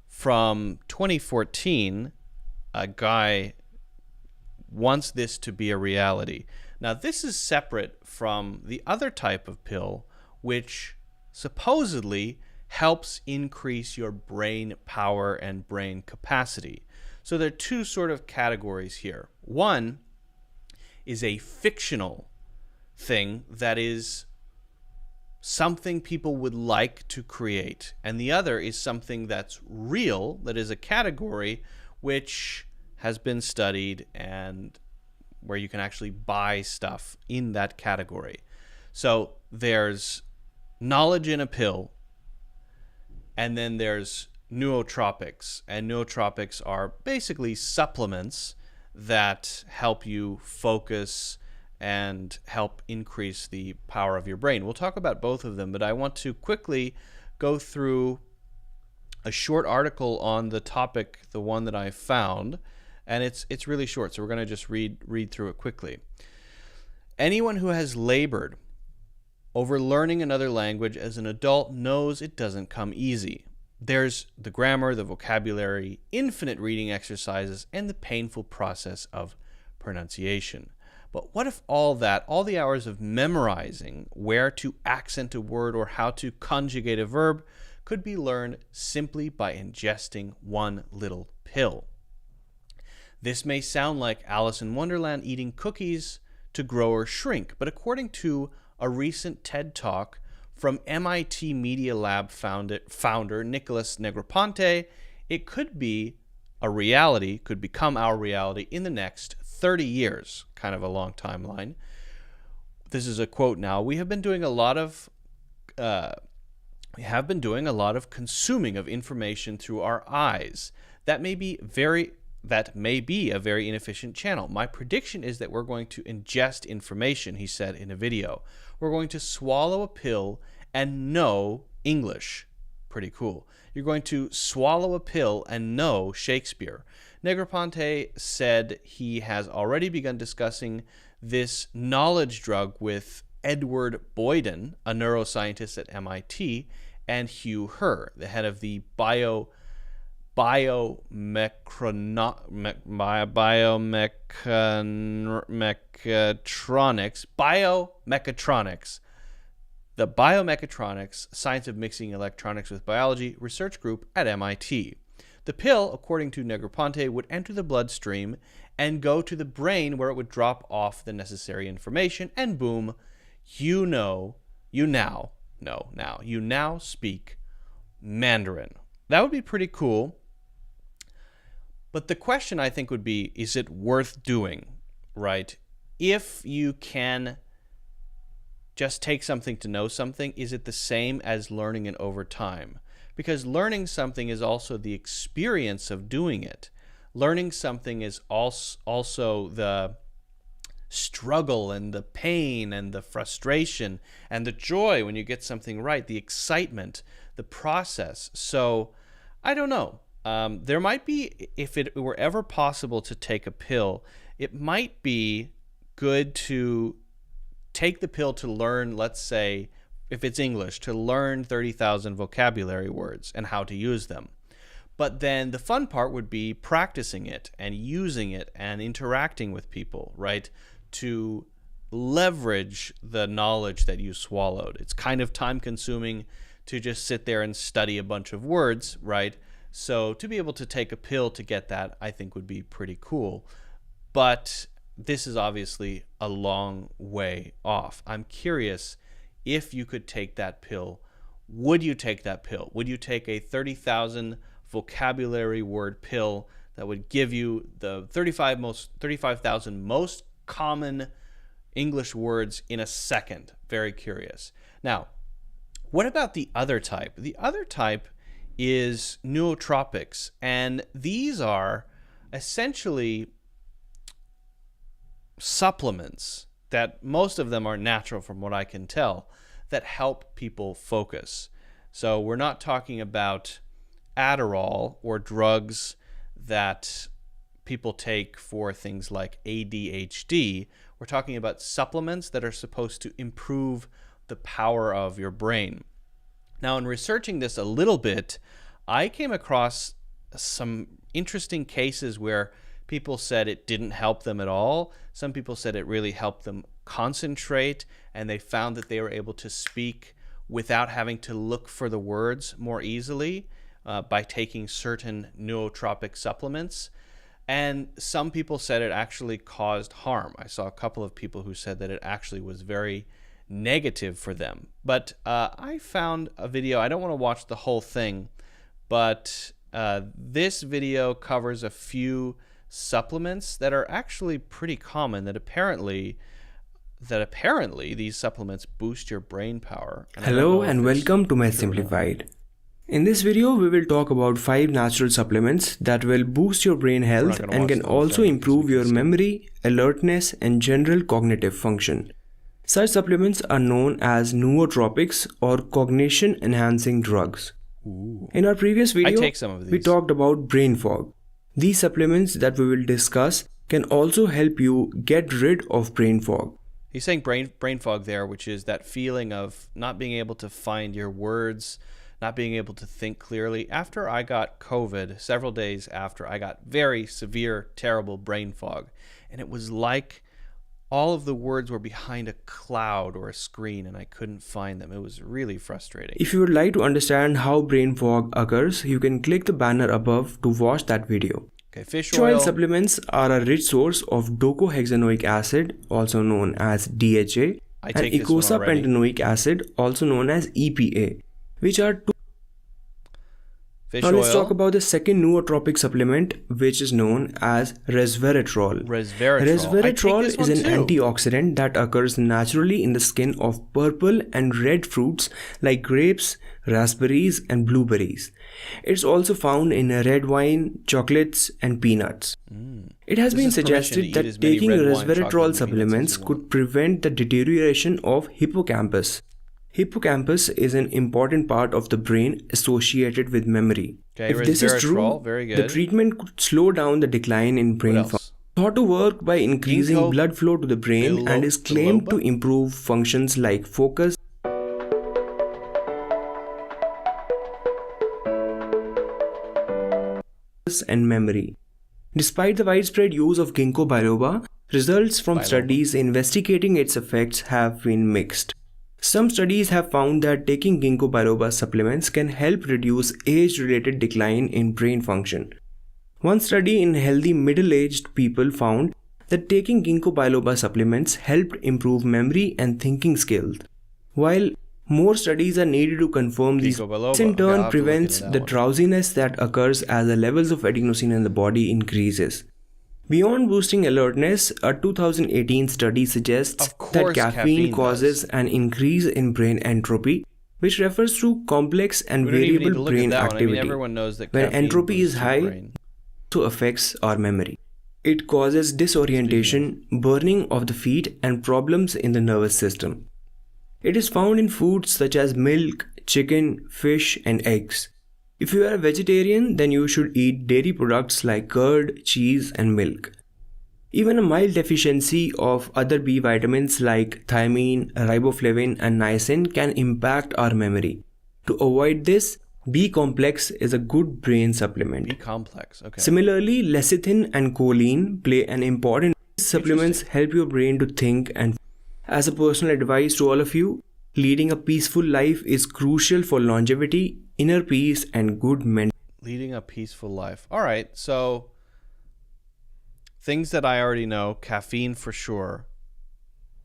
from 2014. A guy wants this to be a reality. Now, this is separate from the other type of pill, which supposedly helps increase your brain power and brain capacity. So there are 2 sort of categories here. One is a fictional thing that is something people would like to create. And the other is something that's real, that is a category which has been studied and where you can actually buy stuff in that category. So there's knowledge in a pill, and then there's neurotropics. And neurotropics are basically supplements that help you focus and help increase the power of your brain. We'll talk about both of them, but I want to quickly go through a short article on the topic, the one that I found, and it's really short, so we're going to just read through it quickly. Anyone who has labored over learning another language as an adult knows it doesn't come easy. There's the grammar, the vocabulary, infinite reading exercises, and the painful process of pronunciation. But what if all the hours of memorizing where to accent a word or how to conjugate a verb, could be learned simply by ingesting one little pill? This may sound like Alice in Wonderland eating cookies to grow or shrink, but according to a recent TED Talk from MIT Media Lab founder Nicholas Negroponte, it could be a reality, could become our reality in the next 30 years, kind of a long timeline. This is a quote now. We have been doing a lot of consuming of information through our eyes. That may be a very inefficient channel. My prediction is that we're going to ingest information, he said in a video. We're going to swallow a pill and know English. Pretty cool. You're going to swallow a pill and know Shakespeare. Negroponte said he has already begun discussing this knowledge drug with Edward Boyden, a neuroscientist at MIT, and Hugh Herr, the head of the the biomechatronics, science of mixing electronics with biology research group at MIT. The pill, according to Negroponte, would enter the bloodstream and go to the brain where it would drop off the necessary information, and boom, you now speak Mandarin. That would be pretty cool. But the question, I think, would be, is it worth doing, right? If you can just take something to know something, is it the same as learning it over time? Because learning something is also the experience of doing it. Learning something is also the struggle and the pain and the frustration and the joy when you get something right, the excitement, the process. So I don't know. There might be, if it were ever possible to take a pill, it might be good to take the pill to learn, let's say, if it's English, to learn 30,000 vocabulary words and how to use them. But then the fun part would be practicing it and using it and interacting with people, right? To leverage the knowledge that you swallowed. It's kind of time consuming to just sit there and study a bunch of words, right? So to be able to take a pill to get that, I think would be pretty cool. But this is obviously a long way off. I'm curious, if you could take that pill, would you take that pill? Would you take a 30,000 vocabulary word pill that would give you the 35,000 most common English words in a second? Very curious. Now, what about the other type? The other type is neurotropics, and these are essentially supplements that most of them are natural from what I can tell, that help people focus. So we're not talking about Adderall or drugs that people take for things like ADHD. We're talking about supplements that are supposed to improve the power of your brain. Now, in researching this a little bit, I came across some interesting cases where people said it didn't help them at all. Some people said it really helped them concentrate, and they found that they were able to speak without having to look for the words more easily by taking certain neurotropic supplements. And some people said it actually caused harm. I saw a couple of people who said that it actually was very negative for them. But I found a video. I don't want to watch the whole thing, but this video covers a few supplements that are actually pretty common, that apparently these supplements boost your brain power. And Hello and welcome to Math Simplified. In this video, we will talk about 5 natural supplements that will boost your brain health and can also improve your memory, alertness, and general cognitive function. Such supplements are known as neurotropics or cognition-enhancing drugs. In our previous video, we talked about brain fog. These supplements that we will discuss can also help you get rid of brain fog. He's saying brain fog there, which is that feeling of not being able to find your words, not being able to think clearly. After I got COVID, several days after, I got very severe, terrible brain fog. And it was like all of the words were behind a cloud or a screen and I couldn't find them. It was really frustrating. If you would like to understand how brain fog occurs, you can click the banner above to watch that video. Okay, fish oil supplements are a rich source of docosahexaenoic acid, also known as DHA, and eicosapentaenoic acid, also known as EPA, which are two. Now let's talk about the second nootropic supplement, which is known as Resveratrol. Resveratrol is an antioxidant that occurs naturally in the skin of purple and red fruits like grapes, raspberries, and blueberries. It's also found in red wine, chocolates, and peanuts. It has been suggested that taking resveratrol supplements could prevent the deterioration of hippocampus. Hippocampus is an important part of the brain associated with memory. Okay, if this is true, the treatment could slow down the decline in brain function. Thought to work by increasing blood flow to the brain and is claimed to improve functions like focus and memory. Despite the widespread use of ginkgo biloba, results from studies investigating its effects have been mixed. Some studies have found that taking ginkgo biloba supplements can help reduce age-related decline in brain function. One study in healthy middle-aged people found that taking ginkgo biloba supplements helped improve memory and thinking skills. While more studies are needed to confirm these, this in turn prevents the drowsiness that occurs as the levels of adenosine in the body increases. Beyond boosting alertness, a 2018 study suggests that caffeine causes an increase in brain entropy, which refers to complex and variable brain activity. When entropy is high, it also affects our memory. It causes disorientation, burning of the feet, and problems in the nervous system. It is found in foods such as milk, chicken, fish, and eggs. If you are a vegetarian, then you should eat dairy products like curd, cheese, and milk. Even a mild deficiency of other B vitamins like thiamine, riboflavin, and niacin can impact our memory. To avoid this, B-complex is a good brain supplement. B-complex, okay. Similarly, lecithin and choline play an important role. These supplements help your brain to think, and as a personal advice to all of you, leading a peaceful life is crucial for longevity, inner peace, and good mental. Leading a peaceful life. All right, so things that I already know, caffeine for sure,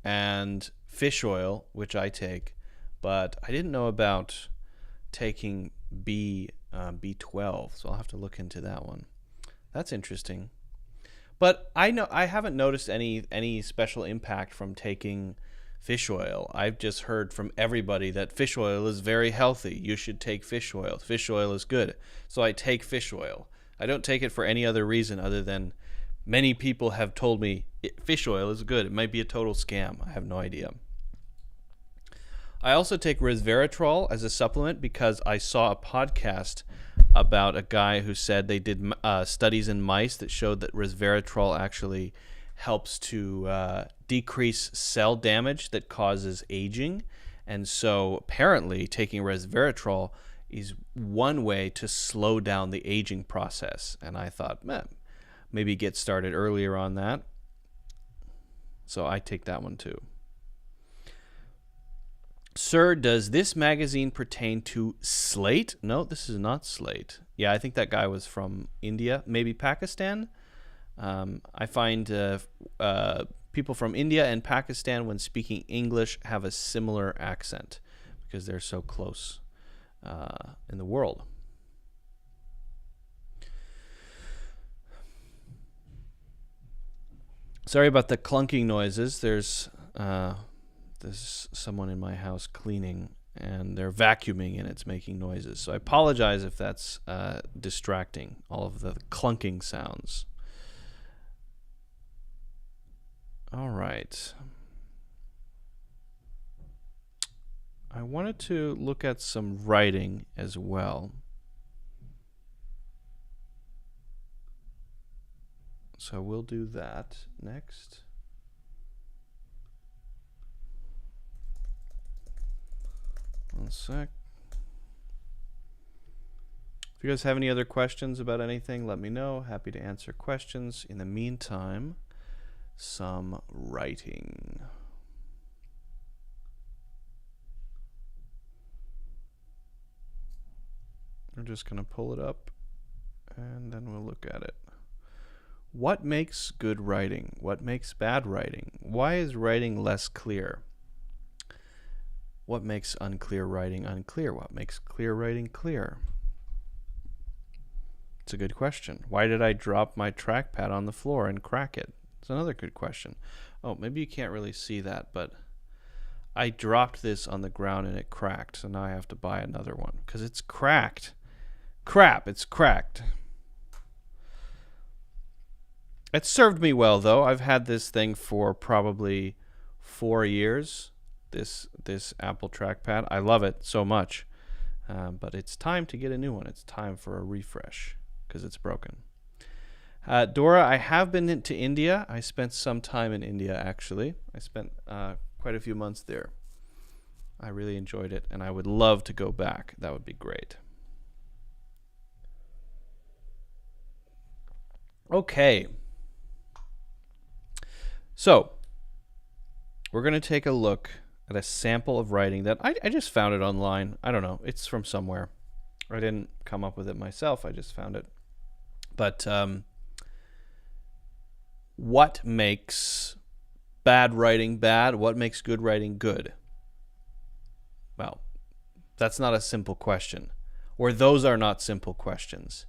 and fish oil, which I take, but I didn't know about taking B12, so I'll have to look into that one. That's interesting. But I haven't noticed any special impact from taking fish oil. I've just heard from everybody that fish oil is very healthy. You should take fish oil. Fish oil is good. So I take fish oil. I don't take it for any other reason other than many people have told me fish oil is good. It might be a total scam. I have no idea. I also take resveratrol as a supplement because I saw a podcast about a guy who said they did studies in mice that showed that resveratrol actually helps to decrease cell damage that causes aging. And so apparently taking resveratrol is one way to slow down the aging process. And I thought, maybe get started earlier on that. So I take that one too. Sir, does this magazine pertain to Slate? No, this is not Slate. Yeah, I think that guy was from India, maybe Pakistan. I find people from India and Pakistan, when speaking English, have a similar accent because they're so close in the world. Sorry about the clunking noises. There's someone in my house cleaning, and they're vacuuming, and it's making noises. So I apologize if that's distracting, all of the clunking sounds. All right. I wanted to look at some writing as well. So we'll do that next. One sec. If you guys have any other questions about anything, let me know. Happy to answer questions. In the meantime, some writing. We're just going to pull it up, and then we'll look at it. What makes good writing? What makes bad writing? Why is writing less clear? What makes unclear writing unclear? What makes clear writing clear? It's a good question. Why did I drop my trackpad on the floor and crack it? It's another good question. Oh, maybe you can't really see that, but I dropped this on the ground and it cracked, so now I have to buy another one because it's cracked. Crap, it's cracked. It served me well, though. I've had this thing for probably 4 years, this Apple trackpad. I love it so much, but it's time to get a new one. It's time for a refresh because it's broken. Dora, I have been to India. I spent some time in India, actually. I spent quite a few months there. I really enjoyed it, and I would love to go back. That would be great. Okay. So, we're going to take a look at a sample of writing that I just found it online. I don't know. It's from somewhere. I didn't come up with it myself. I just found it. But what makes bad writing bad? What makes good writing good? Well, that's not a simple question. Or those are not simple questions.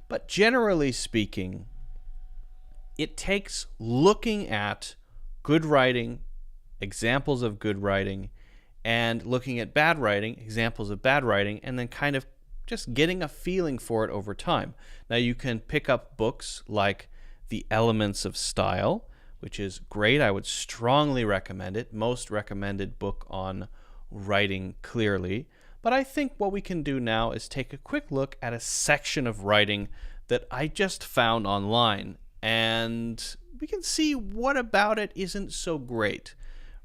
But generally speaking, it takes looking at good writing, examples of good writing, and looking at bad writing, examples of bad writing, and then kind of just getting a feeling for it over time. Now, you can pick up books like The Elements of Style, which is great. I would strongly recommend it. Most recommended book on writing clearly. But I think what we can do now is take a quick look at a section of writing that I just found online, and we can see what about it isn't so great,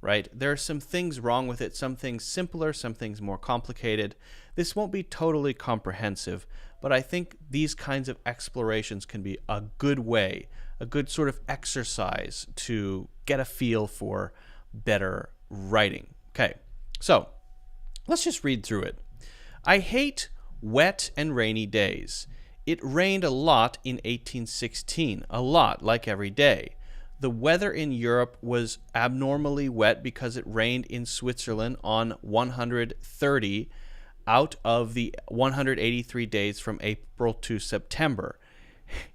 right? There are some things wrong with it, some things simpler, some things more complicated. This won't be totally comprehensive, but I think these kinds of explorations can be a good way, a good sort of exercise to get a feel for better writing. Okay, so let's just read through it. I hate wet and rainy days. It rained a lot in 1816, a lot, like every day. The weather in Europe was abnormally wet because it rained in Switzerland on 130 out of the 183 days from April to September.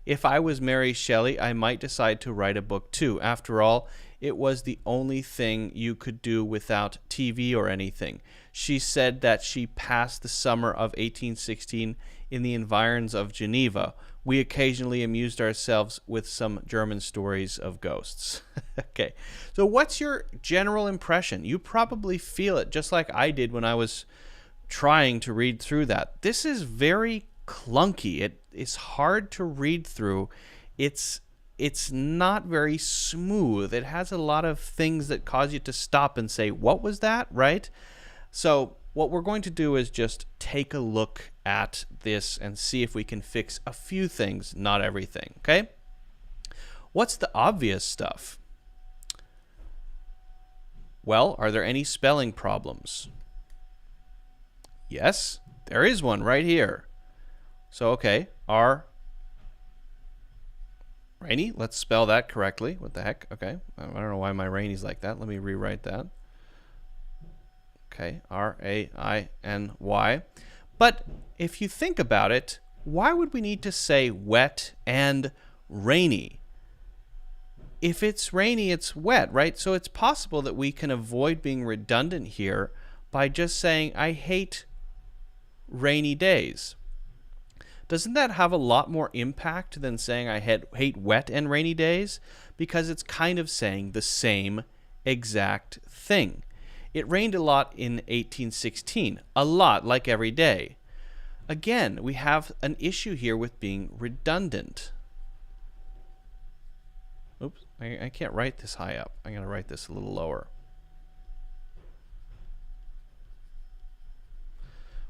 If I was Mary Shelley, I might decide to write a book too. After all, it was the only thing you could do without TV or anything. She said that she passed the summer of 1816 in the environs of Geneva. We occasionally amused ourselves with some German stories of ghosts. Okay, so what's your general impression? You probably feel it just like I did when I was trying to read through that. This is very clunky. It is hard to read through. It's not very smooth. It has a lot of things that cause you to stop and say, what was that, right? So what we're going to do is just take a look at this and see if we can fix a few things, not everything, okay? What's the obvious stuff? Well, are there any spelling problems? Yes, there is one right here. So, okay, rainy, let's spell that correctly. What the heck? Okay, I don't know why my rainy's like that. Let me rewrite that. Okay, R-A-I-N-Y. But if you think about it, why would we need to say wet and rainy? if it's rainy, it's wet, right? So it's possible that we can avoid being redundant here by just saying, I hate rainy days. Doesn't that have a lot more impact than saying I hate wet and rainy days? Because it's kind of saying the same exact thing. It rained a lot in 1816, a lot, like every day. Again, we have an issue here with being redundant. Oops, I can't write this high up. I'm going to write this a little lower.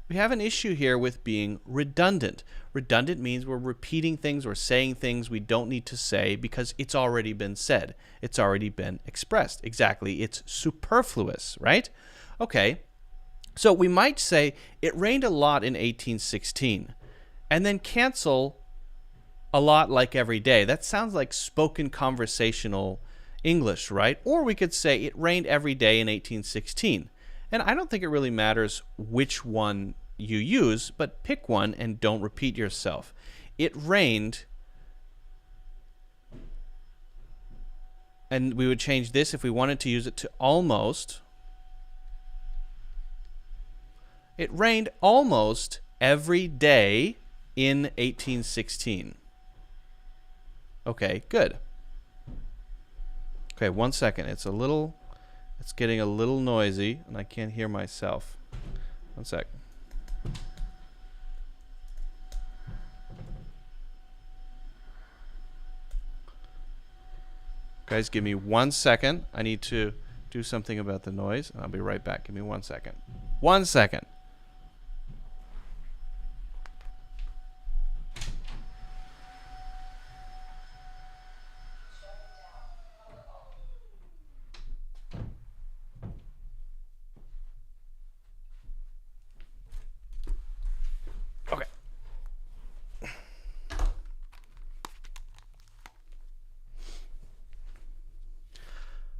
We have an issue here with being redundant. Redundant means we're repeating things or saying things we don't need to say because it's already been said. It's already been expressed. Exactly. It's superfluous, right? Okay. So we might say it rained a lot in 1816 and then cancel a lot like every day. That sounds like spoken conversational English, right? Or we could say it rained every day in 1816. And I don't think it really matters which one you use, but pick one and don't repeat yourself. It rained, and we would change this if we wanted to use it to almost. It rained almost every day in 1816. Okay, good. Okay, 1 second. It's getting a little noisy, and I can't hear myself. 1 sec. Guys, give me 1 second. I need to do something about the noise, and I'll be right back. Give me 1 second. 1 second.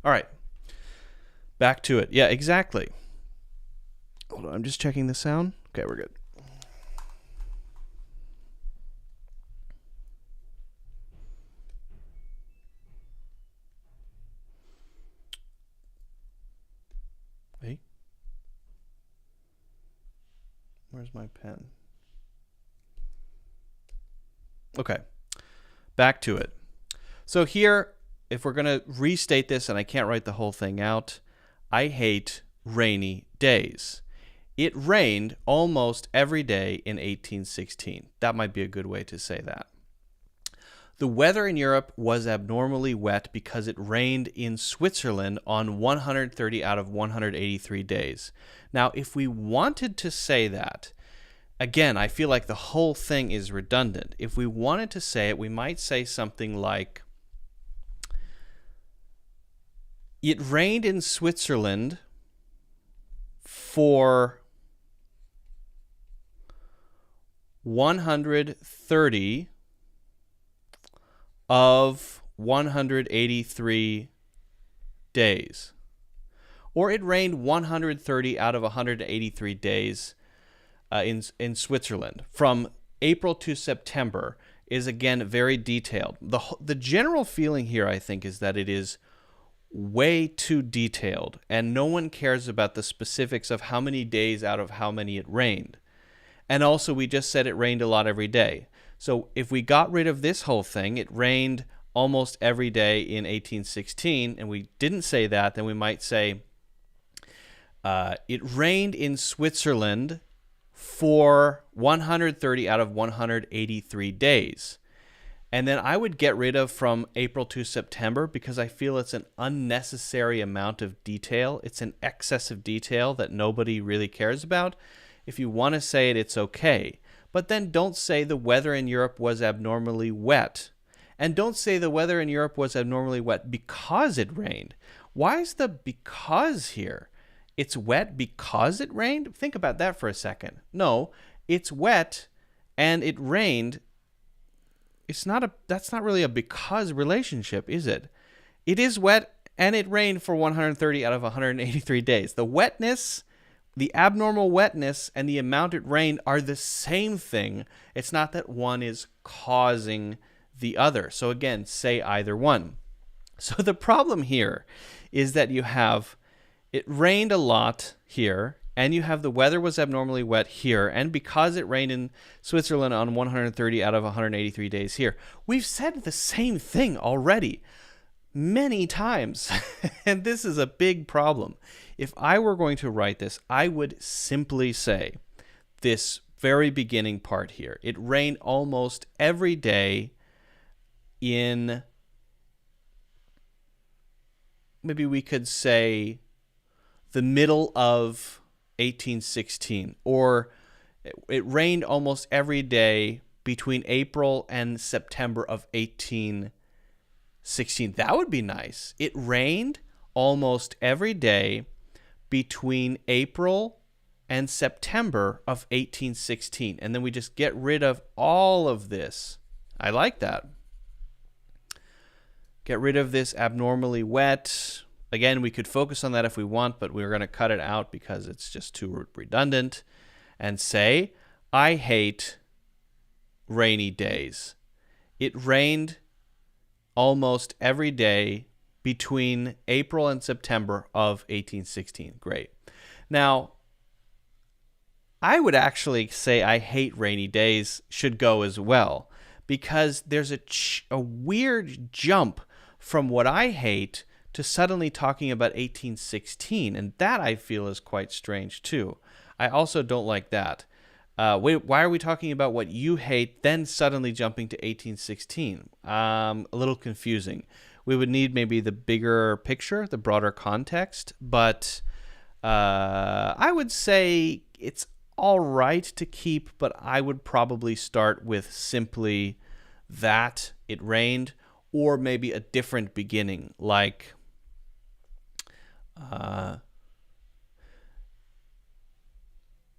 All right, back to it. Yeah, exactly. Hold on, I'm just checking the sound. Okay, we're good. Hey, where's my pen? Okay, back to it. So here, if we're going to restate this, and I can't write the whole thing out, I hate rainy days. It rained almost every day in 1816. That might be a good way to say that. The weather in Europe was abnormally wet because it rained in Switzerland on 130 out of 183 days. Now, if we wanted to say that, again, I feel like the whole thing is redundant. If we wanted to say it, we might say something like, it rained in Switzerland for 130 of 183 days. Or it rained 130 out of 183 days in Switzerland. From April to September is, again, very detailed. The general feeling here, I think, is that it is way too detailed, and no one cares about the specifics of how many days out of how many it rained. And also, we just said it rained a lot every day. So if we got rid of this whole thing, it rained almost every day in 1816, and we didn't say that, then we might say it rained in Switzerland for 130 out of 183 days. And then I would get rid of from April to September because I feel it's an unnecessary amount of detail. It's an excess of detail that nobody really cares about. If you want to say it, it's okay. But then don't say the weather in Europe was abnormally wet. And don't say the weather in Europe was abnormally wet because it rained. Why is the because here? It's wet because it rained? Think about that for a second. No, it's wet and it rained. That's not really a because relationship, is it? It is wet and it rained for 130 out of 183 days. The wetness, the abnormal wetness, and the amount it rained are the same thing. It's not that one is causing the other. So again, say either one. So the problem here is that it rained a lot here, and you have the weather was abnormally wet here, and because it rained in Switzerland on 130 out of 183 days here, we've said the same thing already many times, and this is a big problem. If I were going to write this, I would simply say this very beginning part here. It rained almost every day in, maybe we could say, the middle of 1816, or it rained almost every day between April and September of 1816. That would be nice. It rained almost every day between April and September of 1816. And then we just get rid of all of this. I like that. Get rid of this abnormally wet. Again, we could focus on that if we want, but we're going to cut it out because it's just too redundant. And say, I hate rainy days. It rained almost every day between April and September of 1816. Great. Now, I would actually say I hate rainy days should go as well, because there's a weird jump from what I hate to suddenly talking about 1816, and that I feel is quite strange too. I also don't like that. Why are we talking about what you hate, then suddenly jumping to 1816? A little confusing. We would need maybe the bigger picture, the broader context, but I would say it's all right to keep, but I would probably start with simply that it rained, or maybe a different beginning, like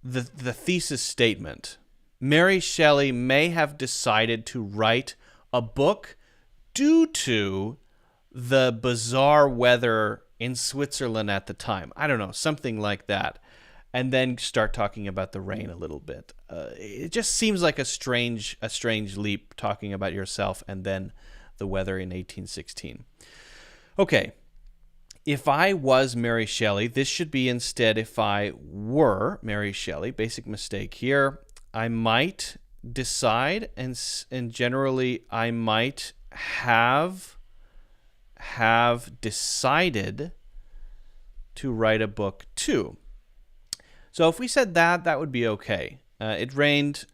the thesis statement. Mary Shelley may have decided to write a book due to the bizarre weather in Switzerland at the time. I don't know, something like that. And then start talking about the rain a little bit. It just seems like a strange leap, talking about yourself and then the weather in 1816. Okay. If I was Mary Shelley, this should be instead if I were Mary Shelley. Basic mistake here. I might decide, and generally I might have decided to write a book too. So if we said that would be okay. It rained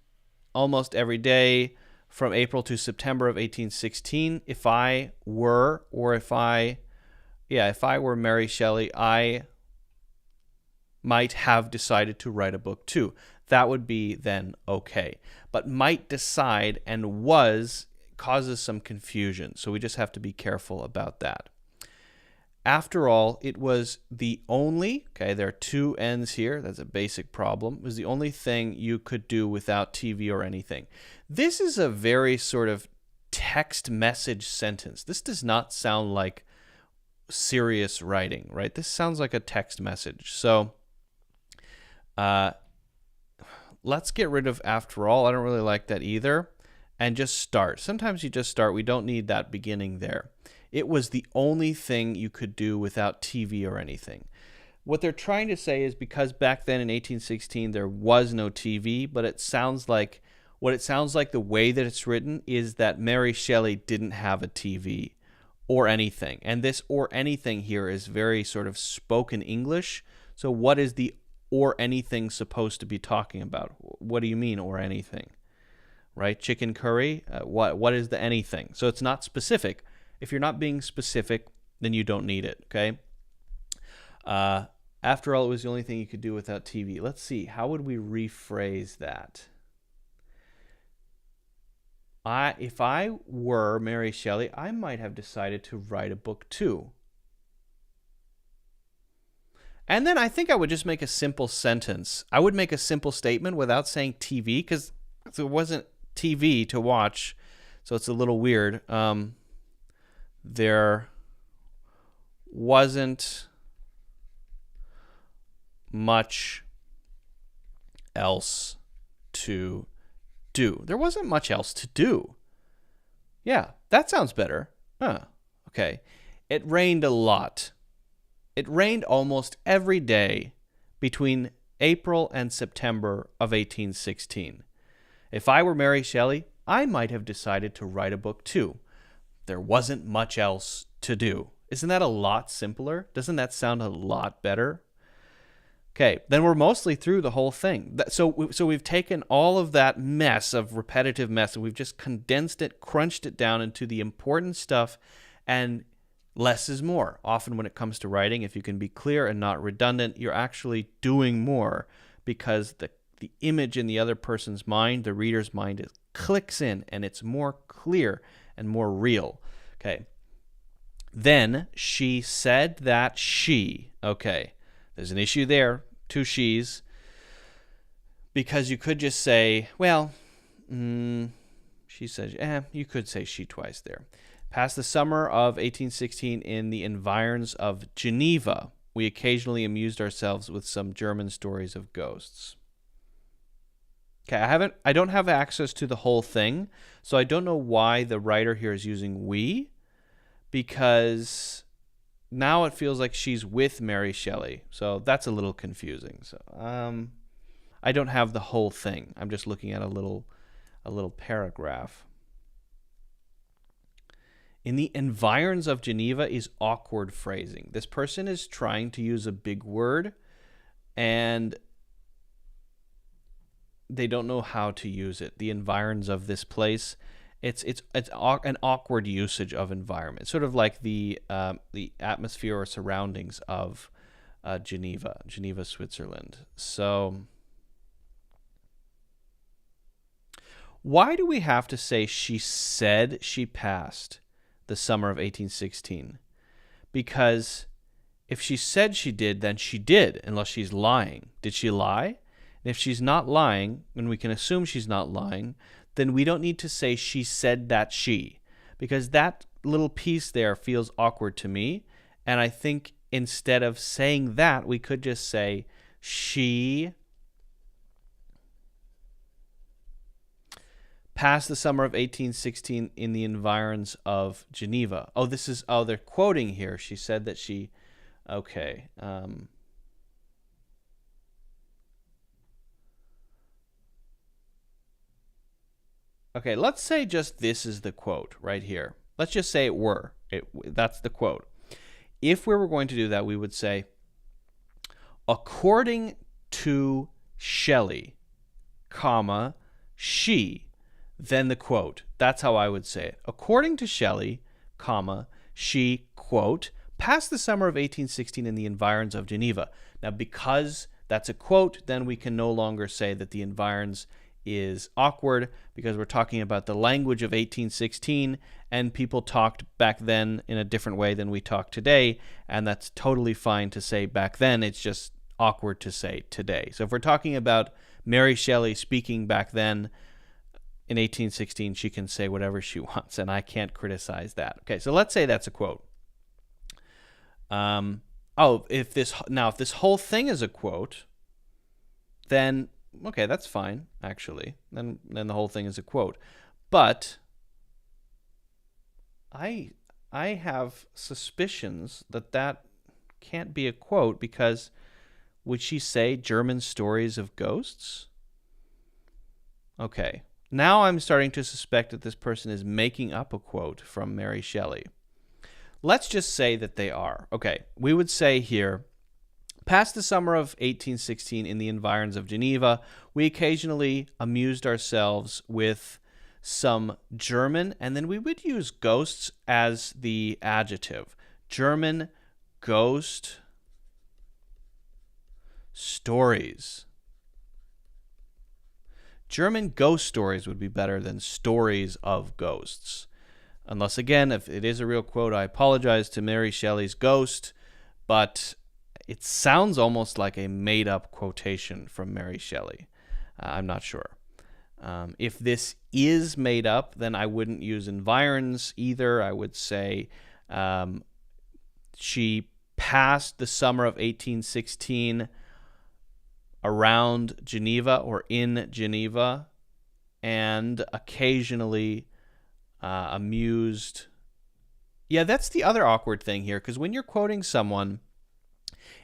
almost every day from April to September of 1816. If I were Mary Shelley, I might have decided to write a book too. That would be then okay. But might decide and was causes some confusion, so we just have to be careful about that. After all, it was the only, there are two N's here, that's a basic problem, it was the only thing you could do without TV or anything. This is a very sort of text message sentence. This does not sound like serious writing, right? This sounds like a text message. So let's get rid of after all. I don't really like that either. And just start. Sometimes you just start. We don't need that beginning there. It was the only thing you could do without TV or anything. What they're trying to say is because back then in 1816 there was no TV, but it sounds like the way that it's written is that Mary Shelley didn't have a TV or anything. And this or anything here is very sort of spoken English. So what is the or anything supposed to be talking about? What do you mean or anything? Right? Chicken curry? What is the anything? So it's not specific. If you're not being specific, then you don't need it, okay? After all, it was the only thing you could do without TV. Let's see. How would we rephrase that? If I were Mary Shelley, I might have decided to write a book too. And then I think I would just make a simple sentence. I would make a simple statement without saying TV, because there wasn't TV to watch, so it's a little weird. There wasn't much else to do. There wasn't much else to do. Yeah, that sounds better. Okay. It rained a lot. It rained almost every day between April and September of 1816. If I were Mary Shelley, I might have decided to write a book too. There wasn't much else to do. Isn't that a lot simpler? Doesn't that sound a lot better? Okay, then we're mostly through the whole thing. So we've taken all of that mess of repetitive mess and we've just condensed it, crunched it down into the important stuff, and less is more. Often when it comes to writing, if you can be clear and not redundant, you're actually doing more because the image in the other person's mind, the reader's mind, it clicks in and it's more clear and more real. Okay. Then she said that she, okay, there's an issue there, two she's, because you could just say, well, she said, you could say she twice there. Past the summer of 1816 in the environs of Geneva, we occasionally amused ourselves with some German stories of ghosts. Okay, I don't have access to the whole thing, so I don't know why the writer here is using we, because now it feels like she's with Mary Shelley, so that's a little confusing. So I don't have the whole thing. I'm just looking at a little paragraph. In the environs of Geneva is awkward phrasing. This person is trying to use a big word, and they don't know how to use it. The environs of this place, it's an awkward usage of environment, sort of like the atmosphere or surroundings of Geneva, Switzerland. So why do we have to say she said she passed the summer of 1816? Because if she said she did, then she did, unless she's lying. Did she lie? And if she's not lying, and we can assume she's not lying, then we don't need to say she said that she, because that little piece there feels awkward to me. And I think instead of saying that, we could just say she passed the summer of 1816 in the environs of Geneva. They're quoting here. She said that she, okay. Okay, let's say just this is the quote right here. Let's just say that's the quote. If we were going to do that, we would say, according to Shelley, comma, she, then the quote. That's how I would say it. According to Shelley, comma, she, quote, passed the summer of 1816 in the environs of Geneva. Now, because that's a quote, then we can no longer say that the environs is awkward, because we're talking about the language of 1816, and people talked back then in a different way than we talk today, and that's totally fine to say back then. It's just awkward to say today. So if we're talking about Mary Shelley speaking back then in 1816, she can say whatever she wants, and I can't criticize that. Okay, so let's say that's a quote. If this whole thing is a quote, then okay, that's fine, actually. Then the whole thing is a quote. But I have suspicions that can't be a quote, because would she say German stories of ghosts? Okay, now I'm starting to suspect that this person is making up a quote from Mary Shelley. Let's just say that they are. Okay, we would say here, past the summer of 1816 in the environs of Geneva, we occasionally amused ourselves with some German, and then we would use ghosts as the adjective. German ghost stories. German ghost stories would be better than stories of ghosts. Unless, again, if it is a real quote, I apologize to Mary Shelley's ghost, but it sounds almost like a made-up quotation from Mary Shelley. I'm not sure. If this is made up, then I wouldn't use environs either. I would say she passed the summer of 1816 around Geneva or in Geneva, and occasionally amused Yeah, that's the other awkward thing here, because when you're quoting someone,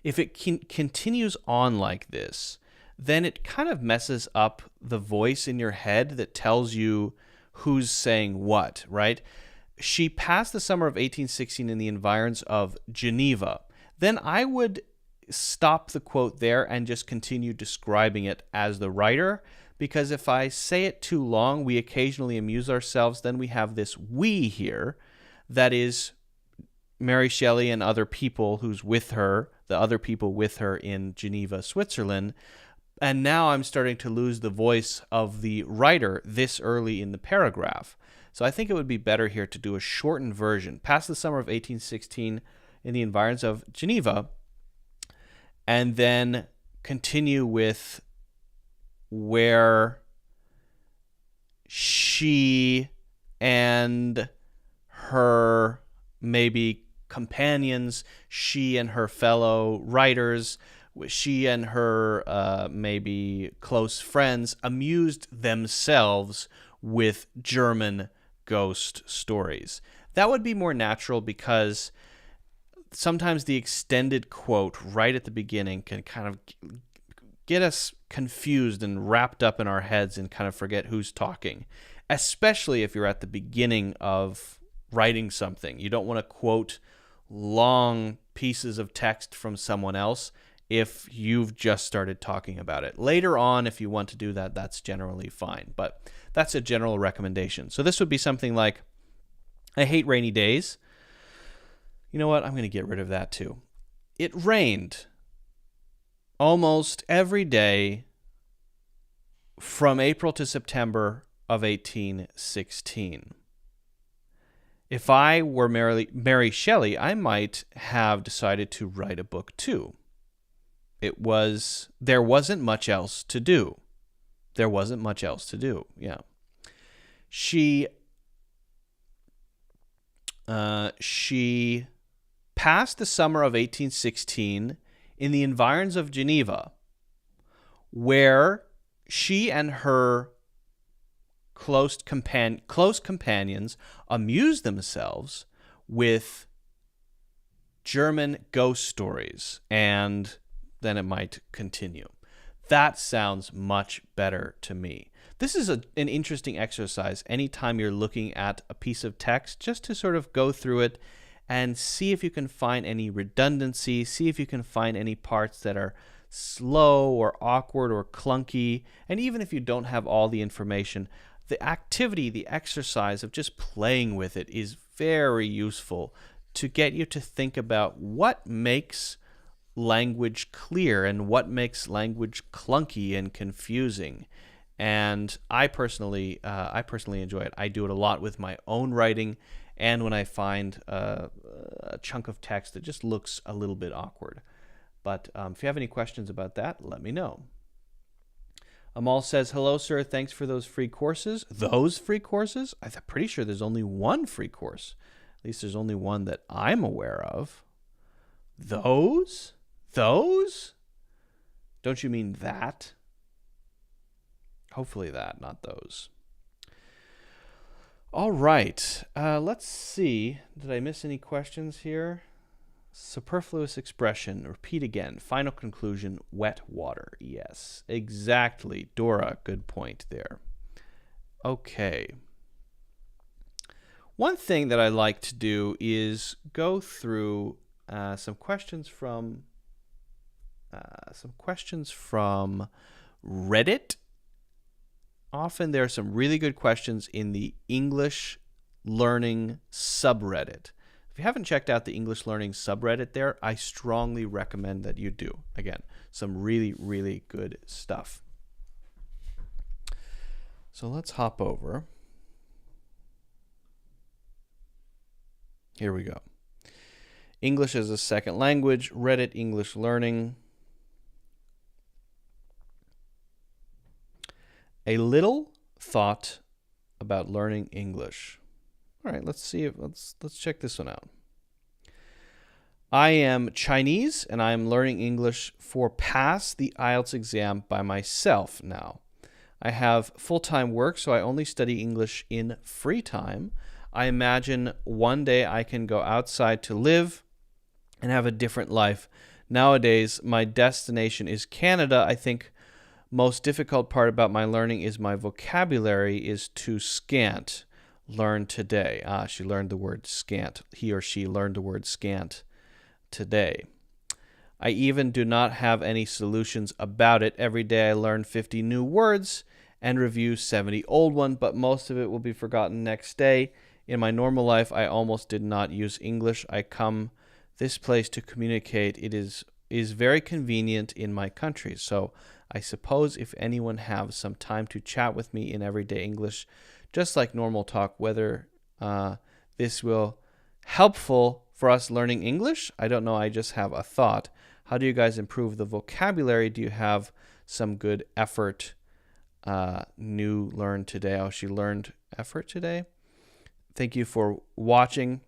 if it continues on like this, then it kind of messes up the voice in your head that tells you who's saying what, right? She passed the summer of 1816 in the environs of Geneva. Then I would stop the quote there and just continue describing it as the writer, because if I say it too long, we occasionally amuse ourselves. Then we have this we here that is Mary Shelley and other people who's with her, the other people with her in Geneva, Switzerland. And now I'm starting to lose the voice of the writer this early in the paragraph. So I think it would be better here to do a shortened version. Past the summer of 1816 in the environs of Geneva, and then continue with where she and her maybe companions, she and her fellow writers, she and her maybe close friends amused themselves with German ghost stories. That would be more natural, because sometimes the extended quote right at the beginning can kind of get us confused and wrapped up in our heads and kind of forget who's talking, especially if you're at the beginning of writing something. You don't want to quote long pieces of text from someone else if you've just started talking about it. Later on, if you want to do that, that's generally fine, but that's a general recommendation. So this would be something like, I hate rainy days. You know what? I'm going to get rid of that too. It rained almost every day from April to September of 1816. If I were Mary Shelley, I might have decided to write a book too. There wasn't much else to do. Yeah. She passed the summer of 1816 in the environs of Geneva, where she and her close companions amused themselves with German ghost stories, and then it might continue. That sounds much better to me. This is an interesting exercise anytime you're looking at a piece of text, just to sort of go through it and see if you can find any redundancy, see if you can find any parts that are slow or awkward or clunky. And even if you don't have all the information, the activity, the exercise of just playing with it is very useful to get you to think about what makes language clear and what makes language clunky and confusing. And I personally enjoy it. I do it a lot with my own writing, and when I find a chunk of text that just looks a little bit awkward. But if you have any questions about that, let me know. Amal says, hello, sir. Thanks for those free courses. Those free courses? I'm pretty sure there's only one free course. At least there's only one that I'm aware of. Those? Those? Don't you mean that? Hopefully that, not those. All right. Let's see. Did I miss any questions here? Superfluous expression. Repeat again. Final conclusion. Wet water. Yes, exactly. Dora, good point there. Okay. One thing that I like to do is go through some questions from Reddit. Often there are some really good questions in the English Learning subreddit. If you haven't checked out the English Learning subreddit there, I strongly recommend that you do. Again, some really, really good stuff. So let's hop over. Here we go. English as a second language, Reddit English Learning. A little thought about learning English. All right, let's check this one out. I am Chinese and I am learning English for pass the Ielts exam by myself now. I have full-time work, so I only study English in free time. I imagine one day I can go outside to live and have a different life. Nowadays, my destination is Canada. I think most difficult part about my learning is my vocabulary is too scant. Learn today. She learned the word scant. He or she learned the word scant today. I even do not have any solutions about it. Every day I learn 50 new words and review 70 old ones, but most of it will be forgotten next day. In my normal life, I almost did not use English. I come this place to communicate. It is very convenient in my country. So I suppose if anyone has some time to chat with me in everyday English, just like normal talk, whether this will helpful for us learning English, I don't know. I just have a thought. How do you guys improve the vocabulary? Do you have some good effort? New learned today. Oh, she learned effort today. Thank you for watching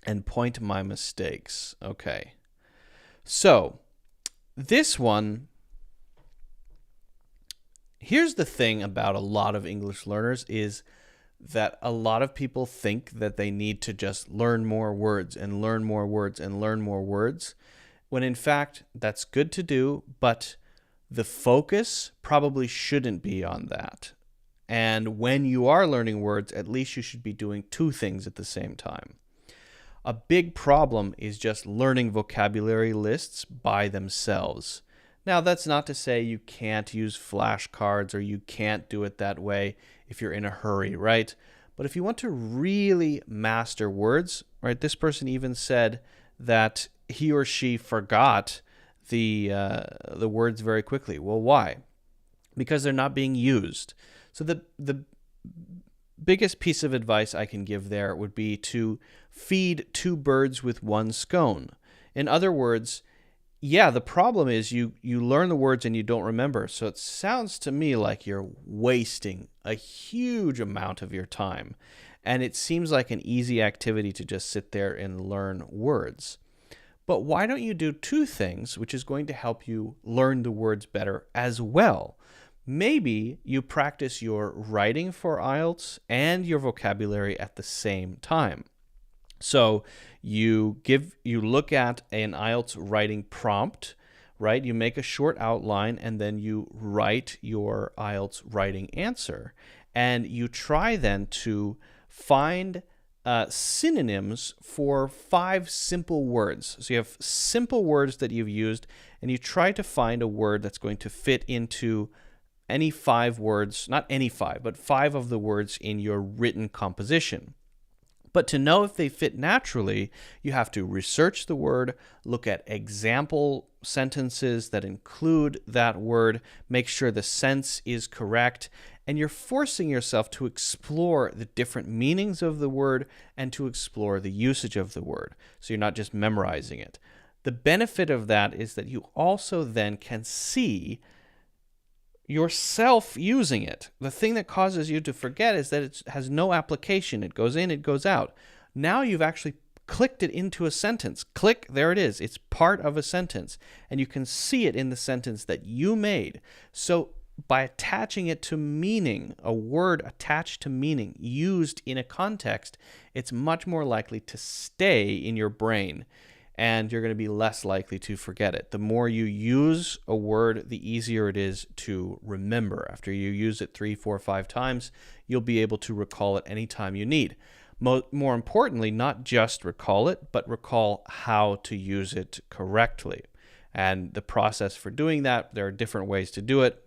and point my mistakes. Okay. So this one, here's the thing about a lot of English learners is that a lot of people think that they need to just learn more words and learn more words and learn more words, when in fact that's good to do, but the focus probably shouldn't be on that. And when you are learning words, at least you should be doing two things at the same time. A big problem is just learning vocabulary lists by themselves. Now, that's not to say you can't use flashcards or you can't do it that way if you're in a hurry, right? But if you want to really master words, right? This person even said that he or she forgot the words very quickly. Well, why? Because they're not being used. So the biggest piece of advice I can give there would be to feed two birds with one scone. In other words, yeah, the problem is you learn the words and you don't remember. So it sounds to me like you're wasting a huge amount of your time. And it seems like an easy activity to just sit there and learn words. But why don't you do two things, which is going to help you learn the words better as well? Maybe you practice your writing for Ielts and your vocabulary at the same time. So you look at an Ielts writing prompt, right? You make a short outline and then you write your Ielts writing answer. And you try then to find synonyms for 5 simple words. So you have simple words that you've used and you try to find a word that's going to fit into any 5 words, not any 5, but 5 of the words in your written composition. But to know if they fit naturally, you have to research the word, look at example sentences that include that word, make sure the sense is correct, and you're forcing yourself to explore the different meanings of the word and to explore the usage of the word. So you're not just memorizing it. The benefit of that is that you also then can see yourself using it. The thing that causes you to forget is that it has no application. It goes in, it goes out. Now you've actually clicked it into a sentence. Click, there it is. It's part of a sentence. And you can see it in the sentence that you made. So by attaching it to meaning, a word attached to meaning, used in a context, it's much more likely to stay in your brain. And you're going to be less likely to forget it. The more you use a word, the easier it is to remember. After you use it 3, 4, 5 times, you'll be able to recall it anytime you need. More importantly, not just recall it, but recall how to use it correctly. And the process for doing that, there are different ways to do it.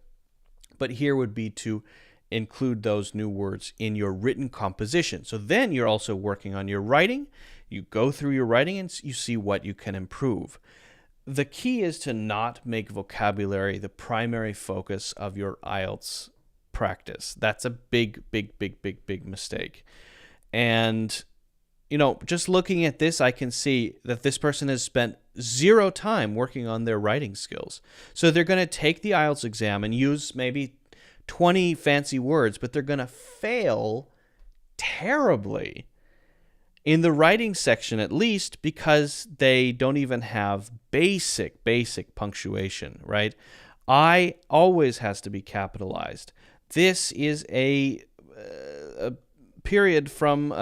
But here would be to include those new words in your written composition. So then you're also working on your writing. You go through your writing and you see what you can improve. The key is to not make vocabulary the primary focus of your Ielts practice. That's a big mistake. And, just looking at this, I can see that this person has spent 0 time working on their writing skills. So they're going to take the Ielts exam and use maybe 20 fancy words, but they're going to fail terribly in the writing section, at least, because they don't even have basic punctuation, right? I always has to be capitalized. This is a period from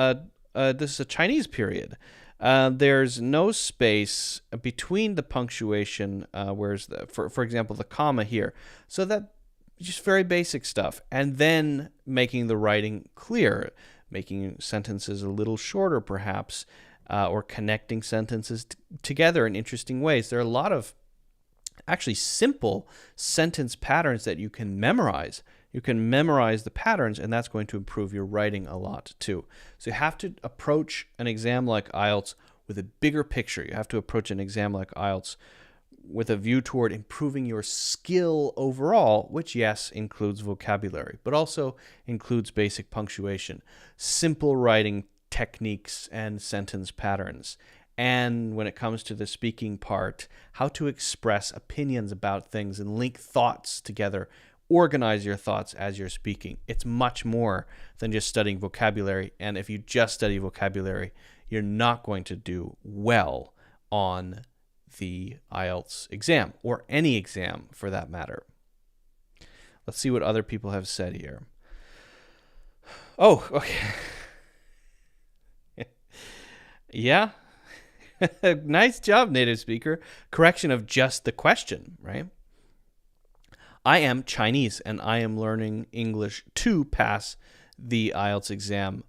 this is a Chinese period. There's no space between the punctuation, where's for example, the comma here. So that just very basic stuff. And then making the writing clear, making sentences a little shorter perhaps, or connecting sentences together in interesting ways. There are a lot of actually simple sentence patterns that you can memorize. You can memorize the patterns, and that's going to improve your writing a lot too. So you have to approach an exam like Ielts with a bigger picture. You have to approach an exam like Ielts with a view toward improving your skill overall, which, yes, includes vocabulary, but also includes basic punctuation, simple writing techniques and sentence patterns. And when it comes to the speaking part, how to express opinions about things and link thoughts together, organize your thoughts as you're speaking. It's much more than just studying vocabulary. And if you just study vocabulary, you're not going to do well on the Ielts exam, or any exam for that matter. Let's see what other people have said here. Oh, okay. Yeah. Nice job, native speaker. Correction of just the question, right? I am Chinese and I am learning English to pass the Ielts exam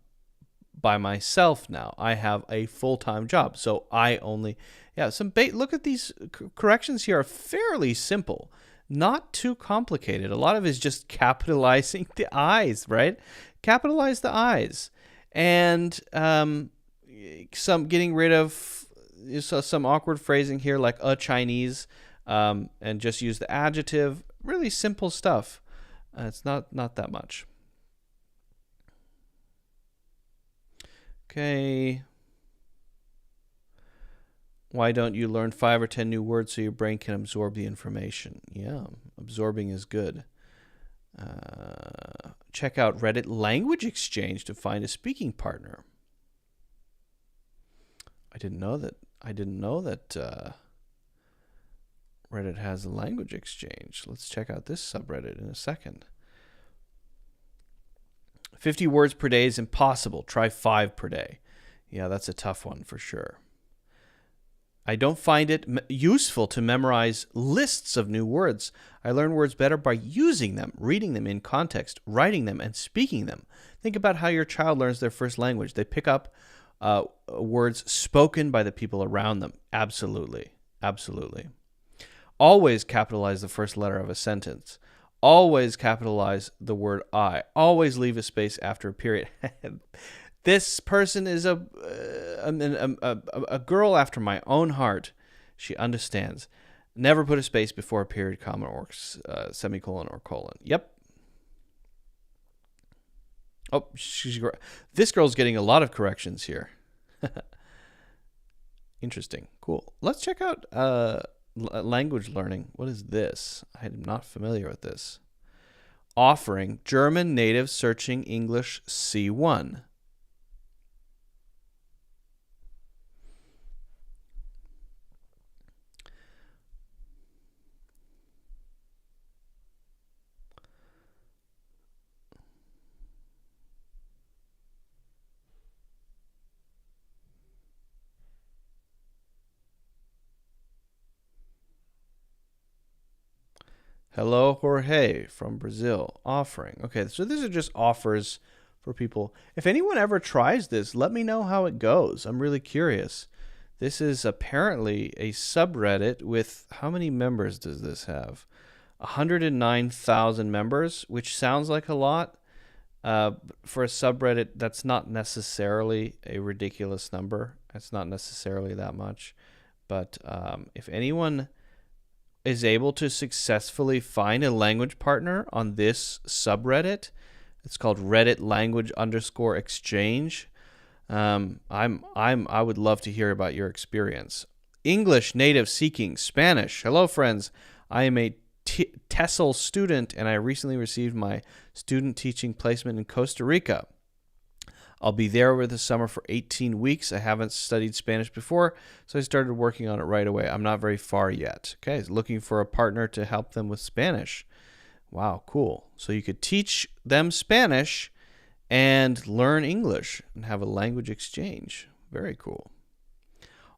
by myself now. I have a full-time job, so I only... Yeah, look at these corrections here are fairly simple, not too complicated. A lot of it is just capitalizing the I's, right? Capitalize the I's. And some getting rid of some awkward phrasing here like a Chinese, and just use the adjective. Really simple stuff. It's not that much. Okay. Why don't you learn 5 or 10 new words so your brain can absorb the information? Yeah, absorbing is good. Check out Reddit Language Exchange to find a speaking partner. I didn't know that Reddit has a language exchange. Let's check out this subreddit in a second. 50 words per day is impossible. Try 5 per day. Yeah, that's a tough one for sure. I don't find it useful to memorize lists of new words. I learn words better by using them, reading them in context, writing them, and speaking them. Think about how your child learns their first language. They pick up words spoken by the people around them. Absolutely. Absolutely. Always capitalize the first letter of a sentence. Always capitalize the word I. Always leave a space after a period. This person is a girl after my own heart. She understands. Never put a space before a period, comma, or semicolon, or colon. Yep. Oh, this girl's getting a lot of corrections here. Interesting. Cool. Let's check out language learning. What is this? I'm not familiar with this. Offering German native searching English C1. Hello, Jorge from Brazil. Offering. Okay, so these are just offers for people. If anyone ever tries this, let me know how it goes. I'm really curious. This is apparently a subreddit with, how many members does this have? 109,000 members, which sounds like a lot. For a subreddit, that's not necessarily a ridiculous number. It's not necessarily that much. But if anyone is able to successfully find a language partner on this subreddit, it's called Reddit Language _exchange. I would love to hear about your experience. English native seeking Spanish. Hello, friends. I am a TESOL student, and I recently received my student teaching placement in Costa Rica. I'll be there over the summer for 18 weeks. I haven't studied Spanish before, so I started working on it right away. I'm not very far yet. Okay, looking for a partner to help them with Spanish. Wow, cool. So you could teach them Spanish and learn English and have a language exchange. Very cool.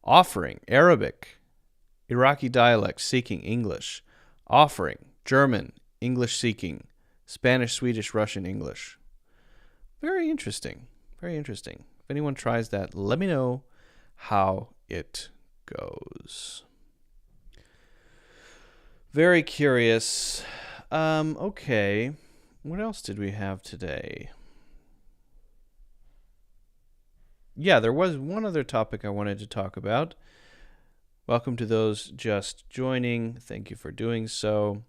Offering Arabic, Iraqi dialect seeking English. Offering German, English seeking, Spanish, Swedish, Russian, English. Very interesting. Very interesting. If anyone tries that, let me know how it goes. Very curious. Okay. What else did we have today? Yeah, there was one other topic I wanted to talk about. Welcome to those just joining. Thank you for doing so.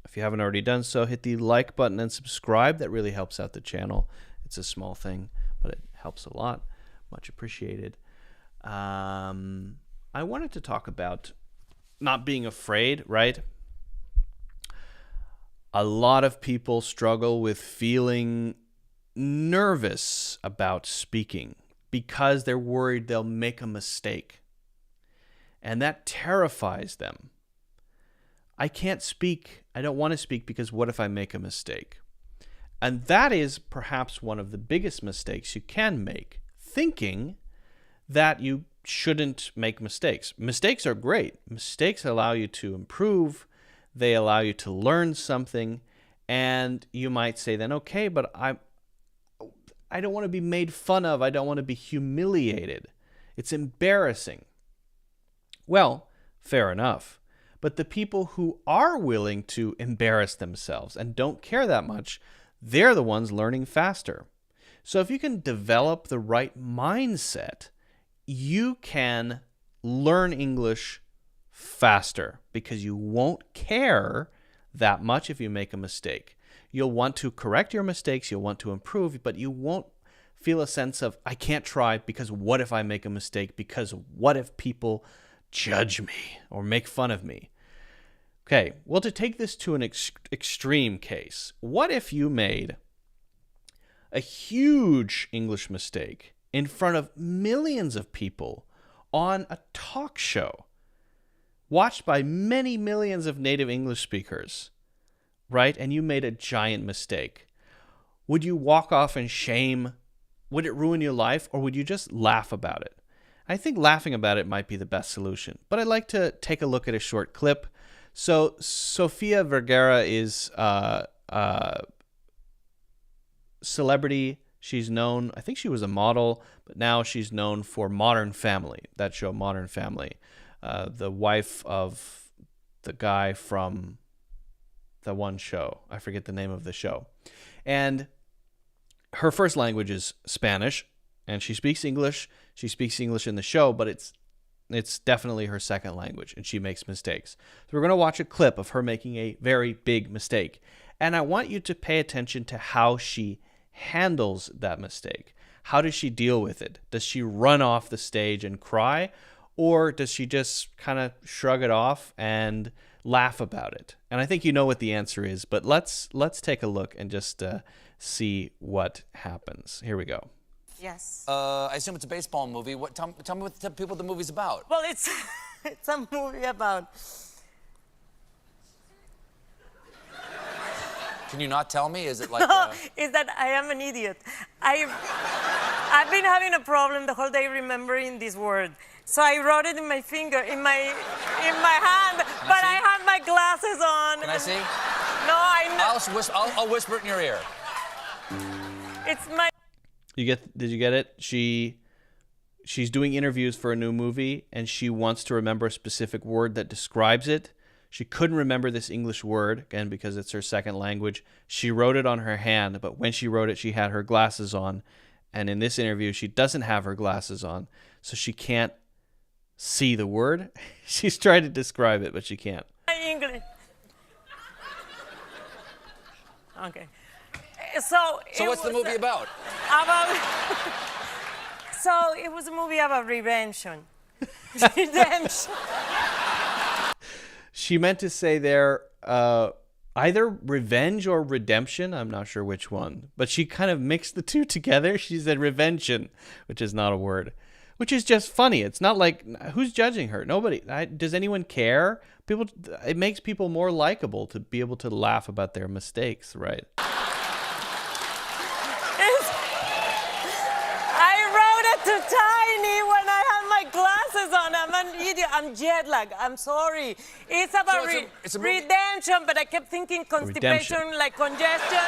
If you haven't already done so, hit the like button and subscribe. That really helps out the channel. It's a small thing, but it helps a lot. Much appreciated. I wanted to talk about not being afraid, right? A lot of people struggle with feeling nervous about speaking because they're worried they'll make a mistake. And that terrifies them. I can't speak. I don't want to speak because what if I make a mistake? And that is perhaps one of the biggest mistakes you can make, thinking that you shouldn't make mistakes. Mistakes are great. Mistakes allow you to improve. They allow you to learn something. And you might say then, okay, but I don't want to be made fun of. I don't want to be humiliated. It's embarrassing. Well, fair enough. But the people who are willing to embarrass themselves and don't care that much, they're the ones learning faster. So if you can develop the right mindset, you can learn English faster because you won't care that much if you make a mistake. You'll want to correct your mistakes, you'll want to improve, but you won't feel a sense of, I can't try because what if I make a mistake? Because what if people judge me or make fun of me? Okay, well, to take this to an extreme case, what if you made a huge English mistake in front of millions of people on a talk show watched by many millions of native English speakers, right? And you made a giant mistake. Would you walk off in shame? Would it ruin your life? Or would you just laugh about it? I think laughing about it might be the best solution. But I'd like to take a look at a short clip. So Sophia Vergara is a celebrity. She's known, I think she was a model, but now she's known for Modern Family, that show Modern Family. The wife of the guy from the one show. I forget the name of the show. And her first language is Spanish, and she speaks English. She speaks English in the show, but it's definitely her second language, and she makes mistakes. So we're going to watch a clip of her making a very big mistake. And I want you to pay attention to how she handles that mistake. How does she deal with it? Does she run off the stage and cry? Or does she just kind of shrug it off and laugh about it? And I think you know what the answer is, but let's take a look and just see what happens. Here we go. Yes. I assume it's a baseball movie. Tell me what the movie's about. Well, it's it's a movie about. Can you not tell me? Is it like? No, is that I am an idiot. I've been having a problem the whole day remembering this word. So I wrote it in my finger, in my hand, but I had my glasses on. Can I see? No, I know. I'll whisper it in your ear. It's my. Did you get it? She's doing interviews for a new movie, and she wants to remember a specific word that describes it. She couldn't remember this English word, again, because it's her second language. She wrote it on her hand, but when she wrote it, she had her glasses on. And in this interview, she doesn't have her glasses on, so she can't see the word. She's trying to describe it, but she can't. English. Okay. So what's the movie about? So it was a movie about redemption. Redemption. She meant to say there either revenge or redemption. I'm not sure which one. But she kind of mixed the two together. She said revention, which is not a word. Which is just funny. It's not like, who's judging her? Nobody. Does anyone care? It makes people more likable to be able to laugh about their mistakes, right? an idiot. I'm jet lagged. I'm sorry. It's about it's a movie- redemption, but I kept thinking constipation, Redemption. like congestion,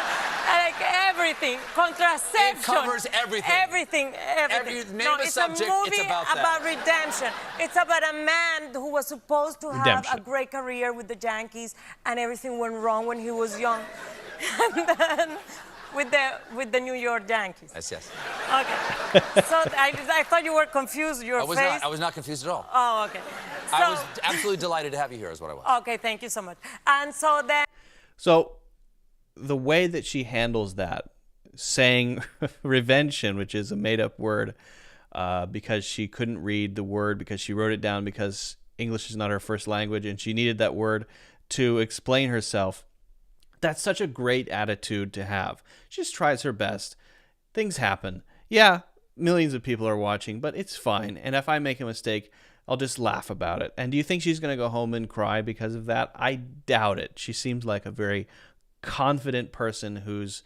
like everything. Contraception. It covers everything. Everything. Name a it's subject, a movie it's about that. redemption. It's about a man who was supposed to have Redemption. a great career with the Yankees, and everything went wrong when he was young. And then with the New York Yankees. Yes. Okay. So I thought you were confused. Your face. I was not confused at all. Oh, okay. So, I was absolutely delighted to have you here, is what I was. okay, thank you so much. And so then. So the way that she handles that, saying revention, which is a made-up word, because she couldn't read the word because she wrote it down because English is not her first language and she needed that word to explain herself. That's such a great attitude to have. She just tries her best. Things happen. Yeah, millions of people are watching, but it's fine. And if I make a mistake, I'll just laugh about it. And do you think she's going to go home and cry because of that? I doubt it. She seems like a very confident person who's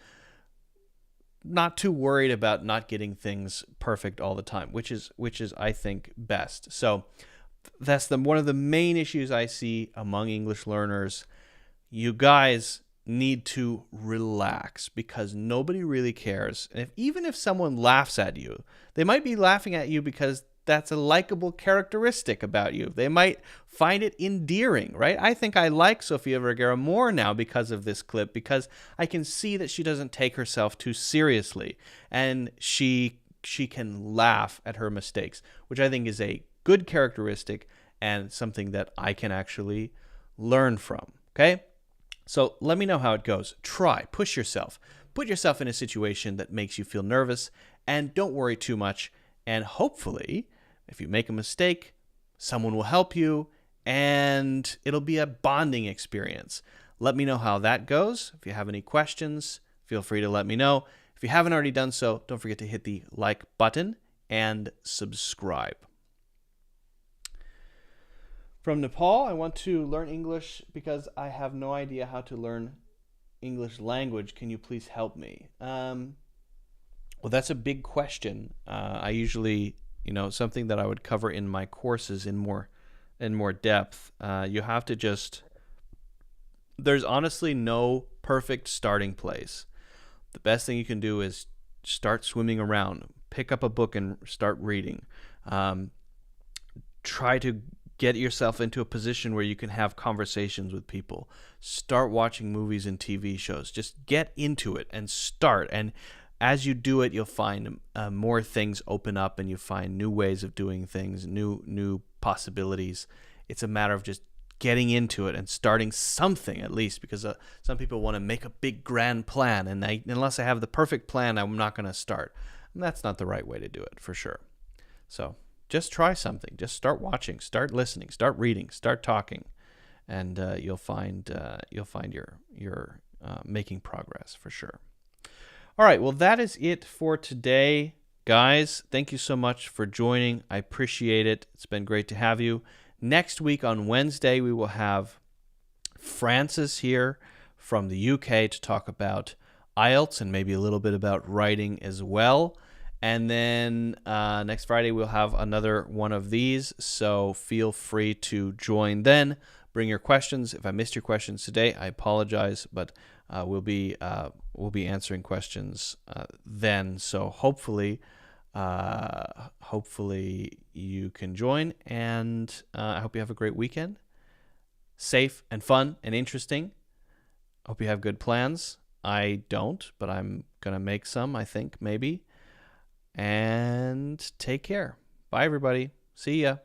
not too worried about not getting things perfect all the time, which is I think best. So that's one of the main issues I see among English learners. You guys need to relax because nobody really cares. And even if someone laughs at you, they might be laughing at you because that's a likable characteristic about you. They might find it endearing, right? I think I like Sophia Vergara more now because of this clip, because I can see that she doesn't take herself too seriously and she can laugh at her mistakes, which I think is a good characteristic and something that I can actually learn from, okay? So let me know how it goes. Try, push yourself. Put yourself in a situation that makes you feel nervous, and don't worry too much. And hopefully, if you make a mistake, someone will help you, and it'll be a bonding experience. Let me know how that goes. If you have any questions, feel free to let me know. If you haven't already done so, don't forget to hit the like button and subscribe. From Nepal, I want to learn English because I have no idea how to learn English language. Can you please help me? Well, that's a big question. I usually, something that I would cover in my courses in more depth. You have to there's honestly no perfect starting place. The best thing you can do is start swimming around, pick up a book and start reading. Try to get yourself into a position where you can have conversations with people. Start watching movies and TV shows. Just get into it and start. And as you do it, you'll find more things open up and you find new ways of doing things, new possibilities. It's a matter of just getting into it and starting something at least, because some people want to make a big grand plan, and unless I have the perfect plan, I'm not going to start. And that's not the right way to do it, for sure. So just try something. Just start watching, start listening, start reading, start talking, and you'll find you're making progress for sure. All right, well, that is it for today, guys. Thank you so much for joining. I appreciate it. It's been great to have you. Next week on Wednesday, we will have Francis here from the UK to talk about Ielts and maybe a little bit about writing as well. And then next Friday, we'll have another one of these, so feel free to join then. Bring your questions. If I missed your questions today, I apologize, but we'll be answering questions then. So hopefully you can join, and I hope you have a great weekend. Safe and fun and interesting. Hope you have good plans. I don't, but I'm gonna make some, I think, maybe. And take care. Bye, everybody. See ya.